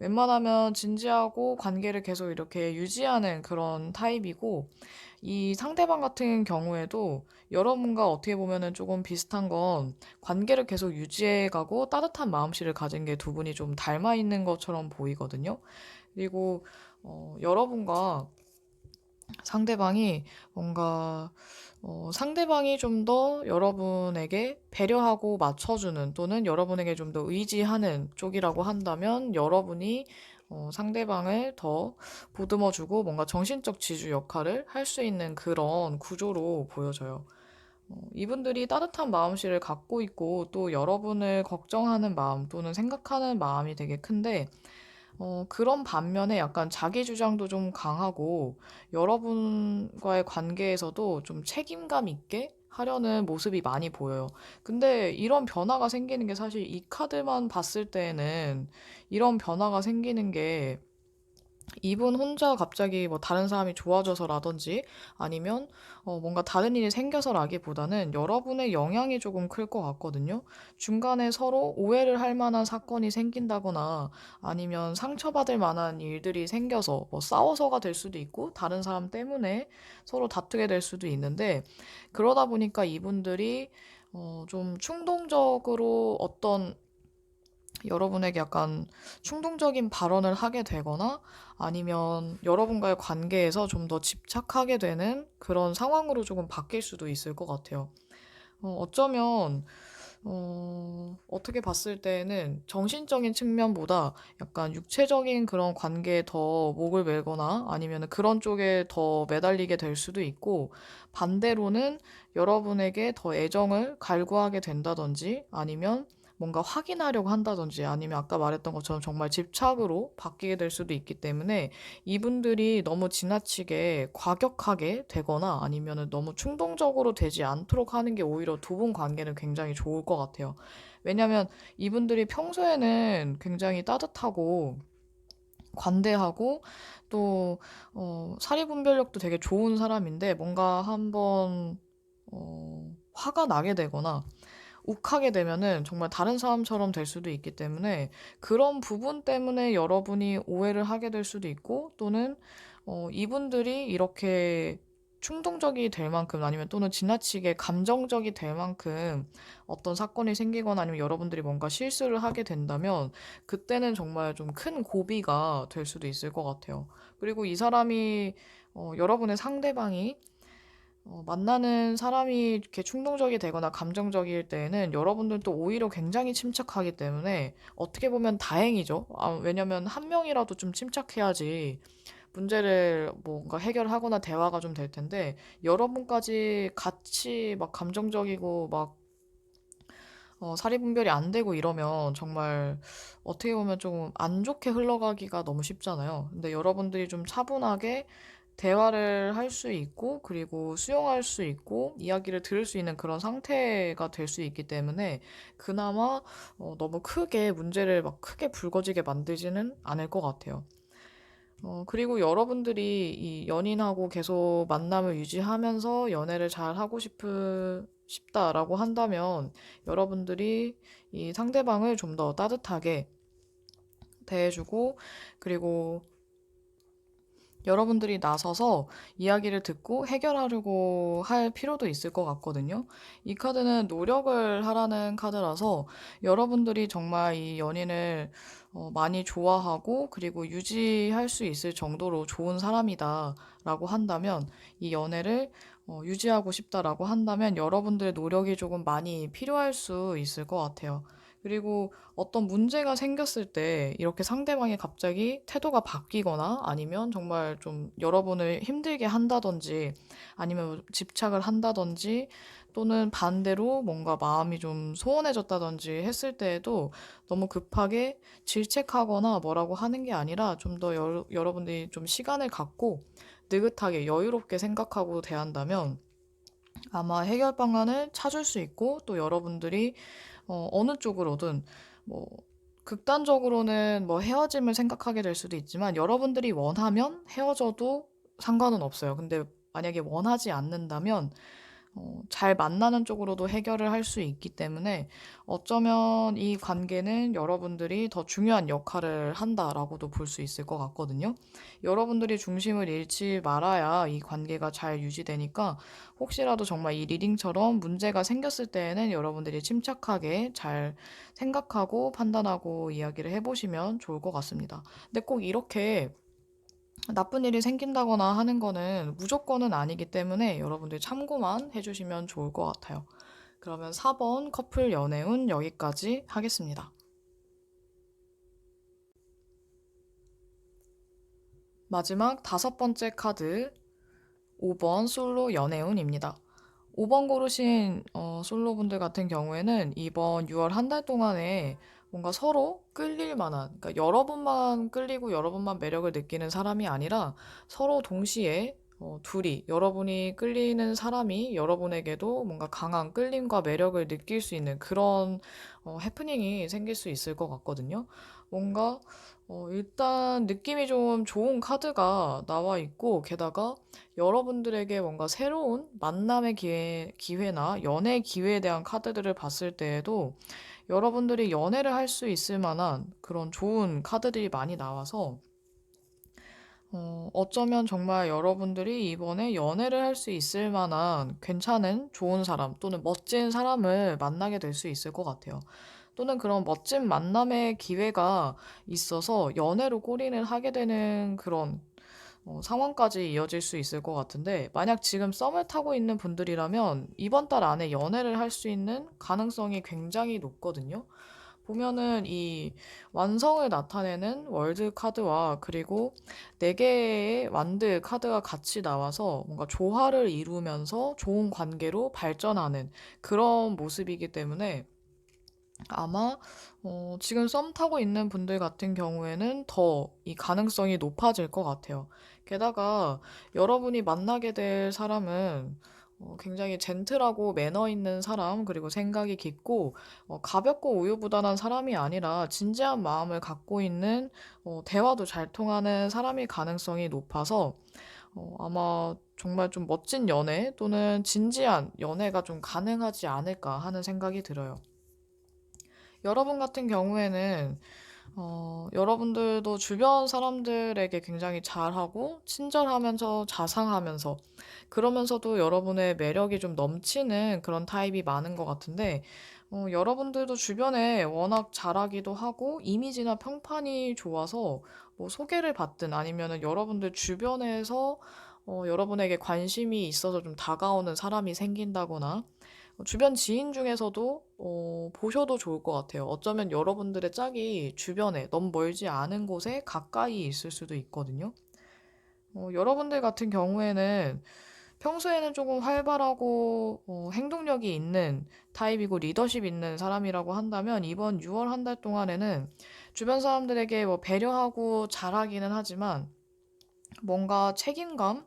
웬만하면 진지하고 관계를 계속 이렇게 유지하는 그런 타입이고 이 상대방 같은 경우에도 여러분과 어떻게 보면은 조금 비슷한 건 관계를 계속 유지해가고 따뜻한 마음씨를 가진 게 두 분이 좀 닮아 있는 것처럼 보이거든요. 그리고 여러분과 상대방이 뭔가 상대방이 좀 더 여러분에게 배려하고 맞춰주는 또는 여러분에게 좀 더 의지하는 쪽이라고 한다면 여러분이 상대방을 더 보듬어주고 뭔가 정신적 지주 역할을 할 수 있는 그런 구조로 보여져요. 이분들이 따뜻한 마음씨를 갖고 있고 또 여러분을 걱정하는 마음 또는 생각하는 마음이 되게 큰데 그런 반면에 약간 자기 주장도 좀 강하고 여러분과의 관계에서도 좀 책임감 있게 하려는 모습이 많이 보여요. 근데 이런 변화가 생기는 게 사실 이 카드만 봤을 때에는 이런 변화가 생기는 게 이분 혼자 갑자기 뭐 다른 사람이 좋아져서라든지 아니면 뭔가 다른 일이 생겨서라기보다는 여러분의 영향이 조금 클 것 같거든요. 중간에 서로 오해를 할 만한 사건이 생긴다거나 아니면 상처받을 만한 일들이 생겨서 뭐 싸워서가 될 수도 있고 다른 사람 때문에 서로 다투게 될 수도 있는데 그러다 보니까 이분들이 좀 충동적으로 어떤 여러분에게 약간 충동적인 발언을 하게 되거나 아니면 여러분과의 관계에서 좀 더 집착하게 되는 그런 상황으로 조금 바뀔 수도 있을 것 같아요. 어쩌면 어떻게 봤을 때는 정신적인 측면보다 약간 육체적인 그런 관계에 더 목을 매거나 아니면 그런 쪽에 더 매달리게 될 수도 있고, 반대로는 여러분에게 더 애정을 갈구하게 된다든지 아니면 뭔가 확인하려고 한다든지 아니면 아까 말했던 것처럼 정말 집착으로 바뀌게 될 수도 있기 때문에 이분들이 너무 지나치게 과격하게 되거나 아니면은 너무 충동적으로 되지 않도록 하는 게 오히려 두 분 관계는 굉장히 좋을 것 같아요. 왜냐면 이분들이 평소에는 굉장히 따뜻하고 관대하고 또 사리분별력도 되게 좋은 사람인데 뭔가 한번 화가 나게 되거나 욱하게 되면은 정말 다른 사람처럼 될 수도 있기 때문에 그런 부분 때문에 여러분이 오해를 하게 될 수도 있고 또는 이분들이 이렇게 충동적이 될 만큼 아니면 또는 지나치게 감정적이 될 만큼 어떤 사건이 생기거나 아니면 여러분들이 뭔가 실수를 하게 된다면 그때는 정말 좀 큰 고비가 될 수도 있을 것 같아요. 그리고 이 사람이 여러분의 상대방이 만나는 사람이 이렇게 충동적이 되거나 감정적일 때에는 여러분들도 오히려 굉장히 침착하기 때문에 어떻게 보면 다행이죠. 왜냐면 한 명이라도 좀 침착해야지 문제를 뭔가 해결하거나 대화가 좀 될 텐데 여러분까지 같이 막 감정적이고 막 사리 분별이 안 되고 이러면 정말 어떻게 보면 좀 안 좋게 흘러가기가 너무 쉽잖아요. 근데 여러분들이 좀 차분하게 대화를 할 수 있고, 그리고 수용할 수 있고, 이야기를 들을 수 있는 그런 상태가 될 수 있기 때문에 그나마 너무 크게 문제를 막 크게 불거지게 만들지는 않을 것 같아요. 그리고 여러분들이 이 연인하고 계속 만남을 유지하면서 연애를 잘 하고 싶다라고 한다면 여러분들이 이 상대방을 좀 더 따뜻하게 대해주고 그리고 여러분들이 나서서 이야기를 듣고 해결하려고 할 필요도 있을 것 같거든요. 이 카드는 노력을 하라는 카드라서 여러분들이 정말 이 연인을 많이 좋아하고 그리고 유지할 수 있을 정도로 좋은 사람이다라고 한다면 이 연애를 유지하고 싶다라고 한다면 여러분들의 노력이 조금 많이 필요할 수 있을 것 같아요. 그리고 어떤 문제가 생겼을 때 이렇게 상대방이 갑자기 태도가 바뀌거나 아니면 정말 좀 여러분을 힘들게 한다든지 아니면 집착을 한다든지 또는 반대로 뭔가 마음이 좀 소원해졌다든지 했을 때에도 너무 급하게 질책하거나 뭐라고 하는 게 아니라 좀 더 여러분들이 좀 시간을 갖고 느긋하게 여유롭게 생각하고 대한다면 아마 해결 방안을 찾을 수 있고 또 여러분들이 어느 쪽으로든 뭐 극단적으로는 뭐 헤어짐을 생각하게 될 수도 있지만 여러분들이 원하면 헤어져도 상관은 없어요. 근데 만약에 원하지 않는다면 잘 만나는 쪽으로도 해결을 할 수 있기 때문에 어쩌면 이 관계는 여러분들이 더 중요한 역할을 한다라고도 볼 수 있을 것 같거든요. 여러분들이 중심을 잃지 말아야 이 관계가 잘 유지되니까 혹시라도 정말 이 리딩처럼 문제가 생겼을 때에는 여러분들이 침착하게 잘 생각하고 판단하고 이야기를 해보시면 좋을 것 같습니다. 근데 꼭 이렇게 나쁜 일이 생긴다거나 하는 거는 무조건은 아니기 때문에 여러분들 참고만 해주시면 좋을 것 같아요. 그러면 4번 커플 연애운 여기까지 하겠습니다. 마지막 5번째 카드 5번 솔로 연애운입니다. 5번 고르신 솔로분들 같은 경우에는 이번 6월 한 달 동안에 뭔가 서로 끌릴 만한, 그러니까 여러분만 끌리고 여러분만 매력을 느끼는 사람이 아니라 서로 동시에 둘이 여러분이 끌리는 사람이 여러분에게도 뭔가 강한 끌림과 매력을 느낄 수 있는 그런 해프닝이 생길 수 있을 것 같거든요. 뭔가 일단 느낌이 좀 좋은 카드가 나와 있고 게다가 여러분들에게 뭔가 새로운 만남의 기회나 연애 기회에 대한 카드들을 봤을 때에도 여러분들이 연애를 할 수 있을 만한 그런 좋은 카드들이 많이 나와서 어쩌면 정말 여러분들이 이번에 연애를 할 수 있을 만한 괜찮은 좋은 사람 또는 멋진 사람을 만나게 될 수 있을 것 같아요. 또는 그런 멋진 만남의 기회가 있어서 연애로 골인을 하게 되는 그런 상황까지 이어질 수 있을 것 같은데, 만약 지금 썸을 타고 있는 분들이라면 이번 달 안에 연애를 할 수 있는 가능성이 굉장히 높거든요. 보면은 이 완성을 나타내는 월드 카드와 그리고 네 개의 완드 카드가 같이 나와서 뭔가 조화를 이루면서 좋은 관계로 발전하는 그런 모습이기 때문에 아마 지금 썸 타고 있는 분들 같은 경우에는 더 이 가능성이 높아질 것 같아요. 게다가 여러분이 만나게 될 사람은 굉장히 젠틀하고 매너 있는 사람, 그리고 생각이 깊고 가볍고 우유부단한 사람이 아니라 진지한 마음을 갖고 있는 대화도 잘 통하는 사람일 가능성이 높아서 아마 정말 좀 멋진 연애 또는 진지한 연애가 좀 가능하지 않을까 하는 생각이 들어요. 여러분 같은 경우에는 여러분들도 주변 사람들에게 굉장히 잘하고 친절하면서 자상하면서 그러면서도 여러분의 매력이 좀 넘치는 그런 타입이 많은 것 같은데 여러분들도 주변에 워낙 잘하기도 하고 이미지나 평판이 좋아서 뭐 소개를 받든 아니면은 여러분들 주변에서 여러분에게 관심이 있어서 좀 다가오는 사람이 생긴다거나 주변 지인 중에서도 보셔도 좋을 것 같아요. 어쩌면 여러분들의 짝이 주변에 너무 멀지 않은 곳에 가까이 있을 수도 있거든요. 여러분들 같은 경우에는 평소에는 조금 활발하고 행동력이 있는 타입이고 리더십 있는 사람이라고 한다면 이번 6월 한 달 동안에는 주변 사람들에게 뭐 배려하고 잘하기는 하지만 뭔가 책임감,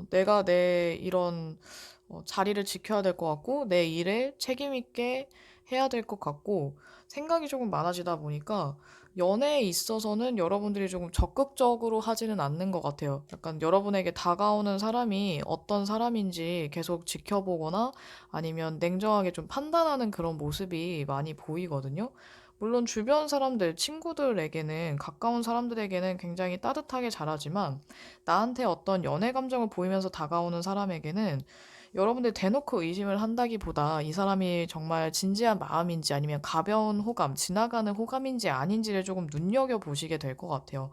내가 내 이런 자리를 지켜야 될 것 같고, 내 일에 책임 있게 해야 될 것 같고, 생각이 조금 많아지다 보니까, 연애에 있어서는 여러분들이 조금 적극적으로 하지는 않는 것 같아요. 약간 여러분에게 다가오는 사람이 어떤 사람인지 계속 지켜보거나 아니면 냉정하게 좀 판단하는 그런 모습이 많이 보이거든요. 물론 주변 사람들, 친구들에게는, 가까운 사람들에게는 굉장히 따뜻하게 잘하지만, 나한테 어떤 연애 감정을 보이면서 다가오는 사람에게는 여러분들 대놓고 의심을 한다기보다 이 사람이 정말 진지한 마음인지 아니면 가벼운 호감, 지나가는 호감인지 아닌지를 조금 눈여겨보시게 될 것 같아요.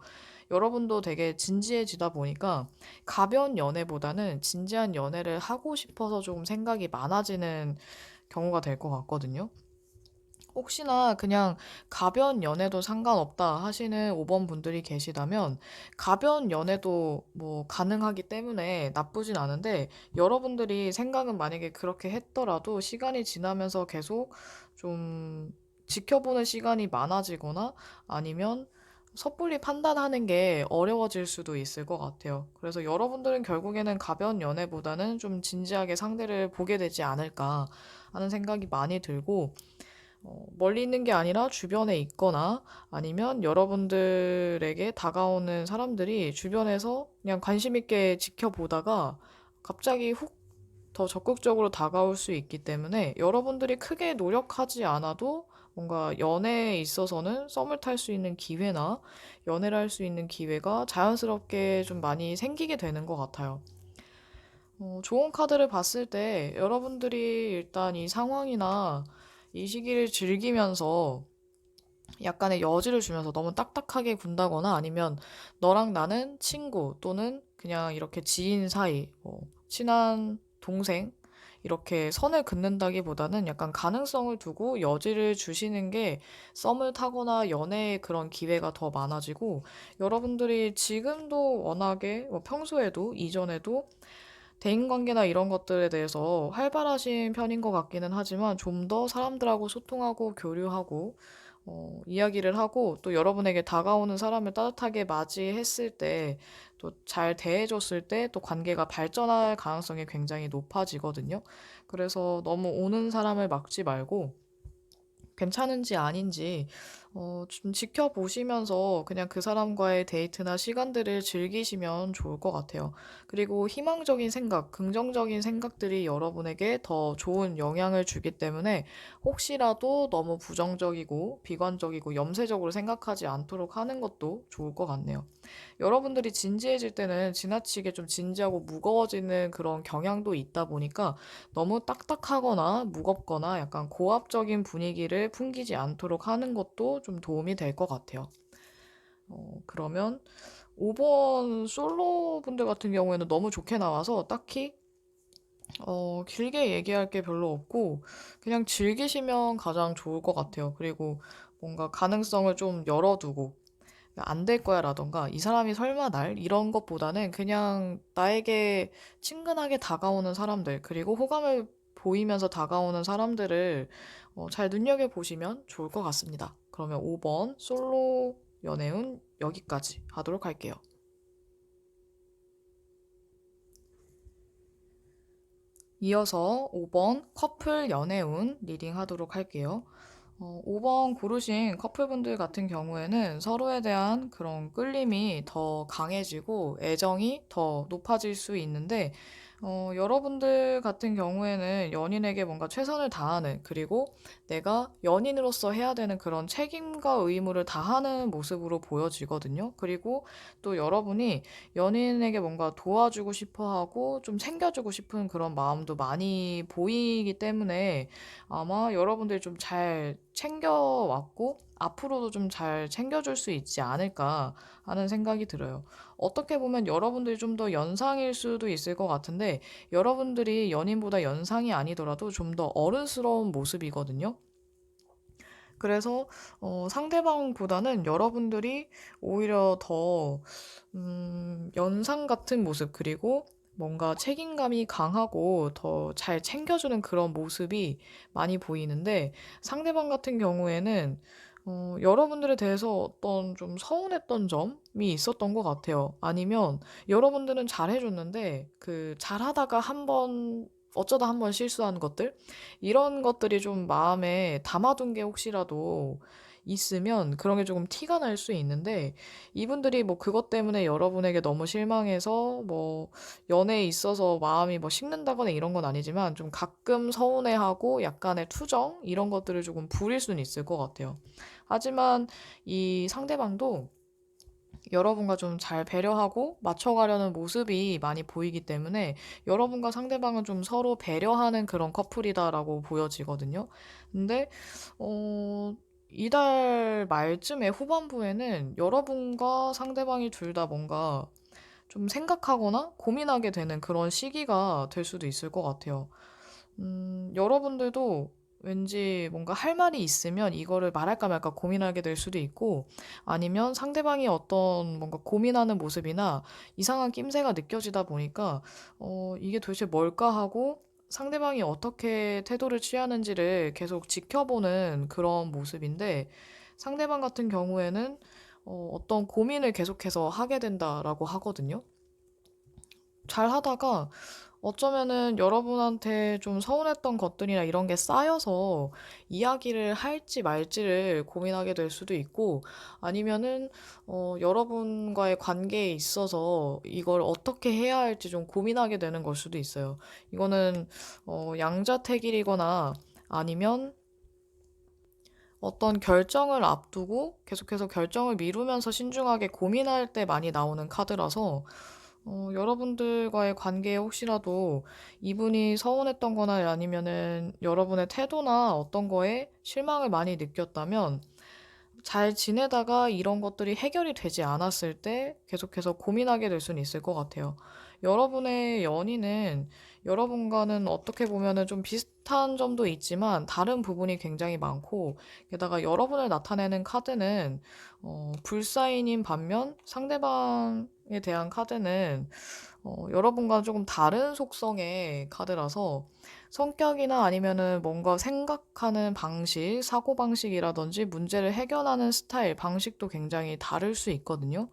여러분도 되게 진지해지다 보니까 가벼운 연애보다는 진지한 연애를 하고 싶어서 조금 생각이 많아지는 경우가 될 것 같거든요. 혹시나 그냥 가벼운 연애도 상관없다 하시는 5번 분들이 계시다면 가벼운 연애도 뭐 가능하기 때문에 나쁘진 않은데 여러분들이 생각은 만약에 그렇게 했더라도 시간이 지나면서 계속 좀 지켜보는 시간이 많아지거나 아니면 섣불리 판단하는 게 어려워질 수도 있을 것 같아요. 그래서 여러분들은 결국에는 가벼운 연애보다는 좀 진지하게 상대를 보게 되지 않을까 하는 생각이 많이 들고 멀리 있는 게 아니라 주변에 있거나 아니면 여러분들에게 다가오는 사람들이 주변에서 그냥 관심 있게 지켜보다가 갑자기 훅 더 적극적으로 다가올 수 있기 때문에 여러분들이 크게 노력하지 않아도 뭔가 연애에 있어서는 썸을 탈 수 있는 기회나 연애를 할 수 있는 기회가 자연스럽게 좀 많이 생기게 되는 것 같아요. 좋은 카드를 봤을 때 여러분들이 일단 이 상황이나 이 시기를 즐기면서 약간의 여지를 주면서 너무 딱딱하게 군다거나 아니면 너랑 나는 친구 또는 그냥 이렇게 지인 사이, 뭐 친한 동생, 이렇게 선을 긋는다기보다는 약간 가능성을 두고 여지를 주시는 게 썸을 타거나 연애의 그런 기회가 더 많아지고 여러분들이 지금도 워낙에 뭐 평소에도 이전에도 대인관계나 이런 것들에 대해서 활발하신 편인 것 같기는 하지만 좀 더 사람들하고 소통하고 교류하고 이야기를 하고 또 여러분에게 다가오는 사람을 따뜻하게 맞이했을 때 또 잘 대해줬을 때 또 관계가 발전할 가능성이 굉장히 높아지거든요. 그래서 너무 오는 사람을 막지 말고 괜찮은지 아닌지 좀 지켜보시면서 그냥 그 사람과의 데이트나 시간들을 즐기시면 좋을 것 같아요. 그리고 희망적인 생각, 긍정적인 생각들이 여러분에게 더 좋은 영향을 주기 때문에 혹시라도 너무 부정적이고 비관적이고 염세적으로 생각하지 않도록 하는 것도 좋을 것 같네요. 여러분들이 진지해질 때는 지나치게 좀 진지하고 무거워지는 그런 경향도 있다 보니까 너무 딱딱하거나 무겁거나 약간 고압적인 분위기를 풍기지 않도록 하는 것도 좀 도움이 될 것 같아요. 그러면 5번 솔로 분들 같은 경우에는 너무 좋게 나와서 딱히 길게 얘기할 게 별로 없고 그냥 즐기시면 가장 좋을 것 같아요. 그리고 뭔가 가능성을 좀 열어두고 안 될 거야 라던가 이 사람이 설마 날 이런 것보다는 그냥 나에게 친근하게 다가오는 사람들 그리고 호감을 보이면서 다가오는 사람들을 잘 눈여겨보시면 좋을 것 같습니다. 그러면 5번 솔로 연애운 여기까지 하도록 할게요. 이어서 5번 커플 연애운 리딩 하도록 할게요. 5번 고르신 커플분들 같은 경우에는 서로에 대한 그런 끌림이 더 강해지고 애정이 더 높아질 수 있는데, 여러분들 같은 경우에는 연인에게 뭔가 최선을 다하는, 그리고 내가 연인으로서 해야 되는 그런 책임과 의무를 다하는 모습으로 보여지거든요. 그리고 또 여러분이 연인에게 뭔가 도와주고 싶어 하고 좀 챙겨주고 싶은 그런 마음도 많이 보이기 때문에 아마 여러분들이 좀 잘 챙겨왔고 앞으로도 좀 잘 챙겨줄 수 있지 않을까 하는 생각이 들어요. 어떻게 보면 여러분들이 좀 더 연상일 수도 있을 것 같은데 여러분들이 연인보다 연상이 아니더라도 좀 더 어른스러운 모습이거든요. 그래서 상대방보다는 여러분들이 오히려 더 연상 같은 모습 그리고 뭔가 책임감이 강하고 더 잘 챙겨주는 그런 모습이 많이 보이는데 상대방 같은 경우에는 여러분들에 대해서 어떤 좀 서운했던 점이 있었던 것 같아요. 아니면 여러분들은 잘해줬는데 그 잘하다가 한번 어쩌다 한번 실수한 것들 이런 것들이 좀 마음에 담아둔 게 혹시라도 있으면 그런 게 조금 티가 날 수 있는데 이분들이 뭐 그것 때문에 여러분에게 너무 실망해서 뭐 연애에 있어서 마음이 뭐 식는다거나 이런 건 아니지만 좀 가끔 서운해하고 약간의 투정 이런 것들을 조금 부릴 수는 있을 것 같아요. 하지만 이 상대방도 여러분과 좀 잘 배려하고 맞춰가려는 모습이 많이 보이기 때문에 여러분과 상대방은 좀 서로 배려하는 그런 커플이다라고 보여지거든요. 근데, 어, 이달 말쯤에 후반부에는 여러분과 상대방이 둘 다 뭔가 좀 생각하거나 고민하게 되는 그런 시기가 될 수도 있을 것 같아요. 여러분들도 왠지 뭔가 할 말이 있으면 이거를 말할까 말까 고민하게 될 수도 있고, 아니면 상대방이 어떤 뭔가 고민하는 모습이나 이상한 낌새가 느껴지다 보니까, 이게 도대체 뭘까 하고 상대방이 어떻게 태도를 취하는지를 계속 지켜보는 그런 모습인데, 상대방 같은 경우에는 어떤 고민을 계속해서 하게 된다라고 하거든요. 잘 하다가 어쩌면은 여러분한테 좀 서운했던 것들이나 이런 게 쌓여서 이야기를 할지 말지를 고민하게 될 수도 있고 아니면은 여러분과의 관계에 있어서 이걸 어떻게 해야 할지 좀 고민하게 되는 걸 수도 있어요. 이거는 양자택일이거나 아니면 어떤 결정을 앞두고 계속해서 결정을 미루면서 신중하게 고민할 때 많이 나오는 카드라서 여러분들과의 관계에 혹시라도 이분이 서운했던 거나 아니면은 여러분의 태도나 어떤 거에 실망을 많이 느꼈다면 잘 지내다가 이런 것들이 해결이 되지 않았을 때 계속해서 고민하게 될 수는 있을 것 같아요. 여러분의 연인은 여러분과는 어떻게 보면은 좀 비슷한 점도 있지만 다른 부분이 굉장히 많고 게다가 여러분을 나타내는 카드는 불사인인 반면 상대방에 대한 카드는 여러분과 조금 다른 속성의 카드라서 성격이나 아니면은 뭔가 생각하는 방식, 사고방식이라든지 문제를 해결하는 스타일, 방식도 굉장히 다를 수 있거든요.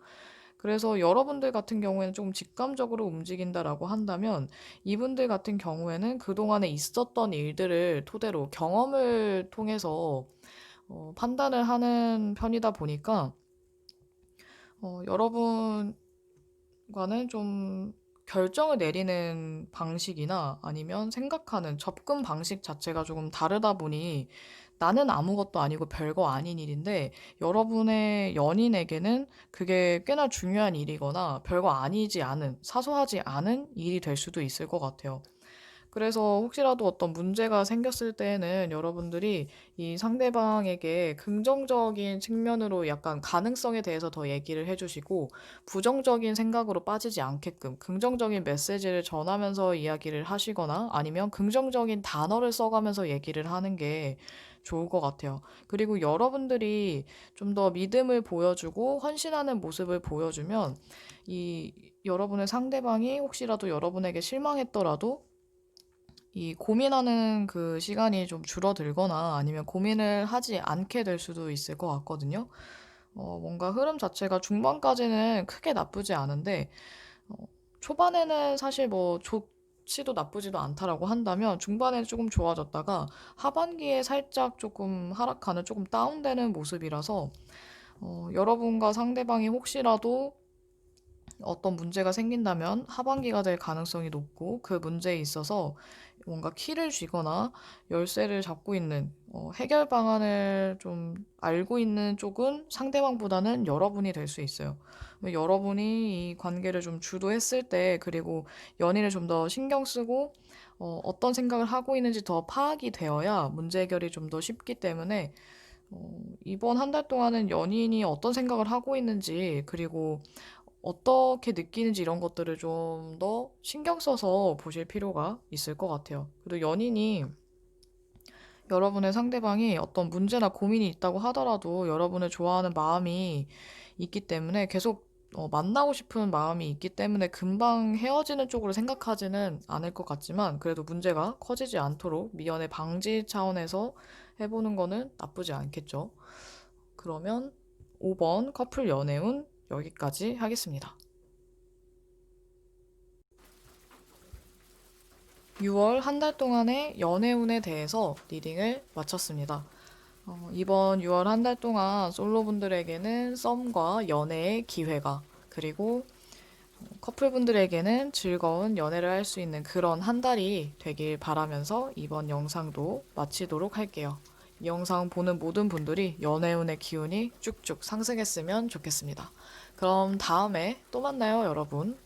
그래서 여러분들 같은 경우에는 조금 직감적으로 움직인다라고 한다면 이분들 같은 경우에는 그동안에 있었던 일들을 토대로 경험을 통해서 판단을 하는 편이다 보니까 여러분과는 좀 결정을 내리는 방식이나 아니면 생각하는 접근 방식 자체가 조금 다르다 보니 나는 아무것도 아니고 별거 아닌 일인데 여러분의 연인에게는 그게 꽤나 중요한 일이거나 별거 아니지 않은, 사소하지 않은 일이 될 수도 있을 것 같아요. 그래서 혹시라도 어떤 문제가 생겼을 때에는 여러분들이 이 상대방에게 긍정적인 측면으로 약간 가능성에 대해서 더 얘기를 해주시고 부정적인 생각으로 빠지지 않게끔 긍정적인 메시지를 전하면서 이야기를 하시거나 아니면 긍정적인 단어를 써가면서 얘기를 하는 게 좋을 것 같아요. 그리고 여러분들이 좀 더 믿음을 보여주고 헌신하는 모습을 보여주면 이 여러분의 상대방이 혹시라도 여러분에게 실망했더라도 이 고민하는 그 시간이 좀 줄어들거나 아니면 고민을 하지 않게 될 수도 있을 것 같거든요. 뭔가 흐름 자체가 중반까지는 크게 나쁘지 않은데, 어, 초반에는 사실 뭐 좋지도 나쁘지도 않다라고 한다면 중반에 조금 좋아졌다가 하반기에 살짝 조금 하락하는 조금 다운되는 모습이라서 여러분과 상대방이 혹시라도 어떤 문제가 생긴다면 하반기가 될 가능성이 높고 그 문제에 있어서 뭔가 키를 쥐거나 열쇠를 잡고 있는 해결 방안을 좀 알고 있는 쪽은 상대방보다는 여러분이 될 수 있어요. 여러분이 이 관계를 좀 주도했을 때 그리고 연인을 좀 더 신경 쓰고 어떤 생각을 하고 있는지 더 파악이 되어야 문제 해결이 좀 더 쉽기 때문에 이번 한 달 동안은 연인이 어떤 생각을 하고 있는지 그리고 어떻게 느끼는지 이런 것들을 좀 더 신경 써서 보실 필요가 있을 것 같아요. 그리고 연인이 여러분의 상대방이 어떤 문제나 고민이 있다고 하더라도 여러분을 좋아하는 마음이 있기 때문에 계속 만나고 싶은 마음이 있기 때문에 금방 헤어지는 쪽으로 생각하지는 않을 것 같지만 그래도 문제가 커지지 않도록 미연에 방지 차원에서 해보는 거는 나쁘지 않겠죠. 그러면 5번 커플 연애운 여기까지 하겠습니다. 6월 한 달 동안의 연애운에 대해서 리딩을 마쳤습니다. 이번 6월 한 달 동안 솔로분들에게는 썸과 연애의 기회가, 그리고 커플분들에게는 즐거운 연애를 할 수 있는 그런 한 달이 되길 바라면서 이번 영상도 마치도록 할게요. 이 영상 보는 모든 분들이 연애운의 기운이 쭉쭉 상승했으면 좋겠습니다. 그럼 다음에 또 만나요, 여러분.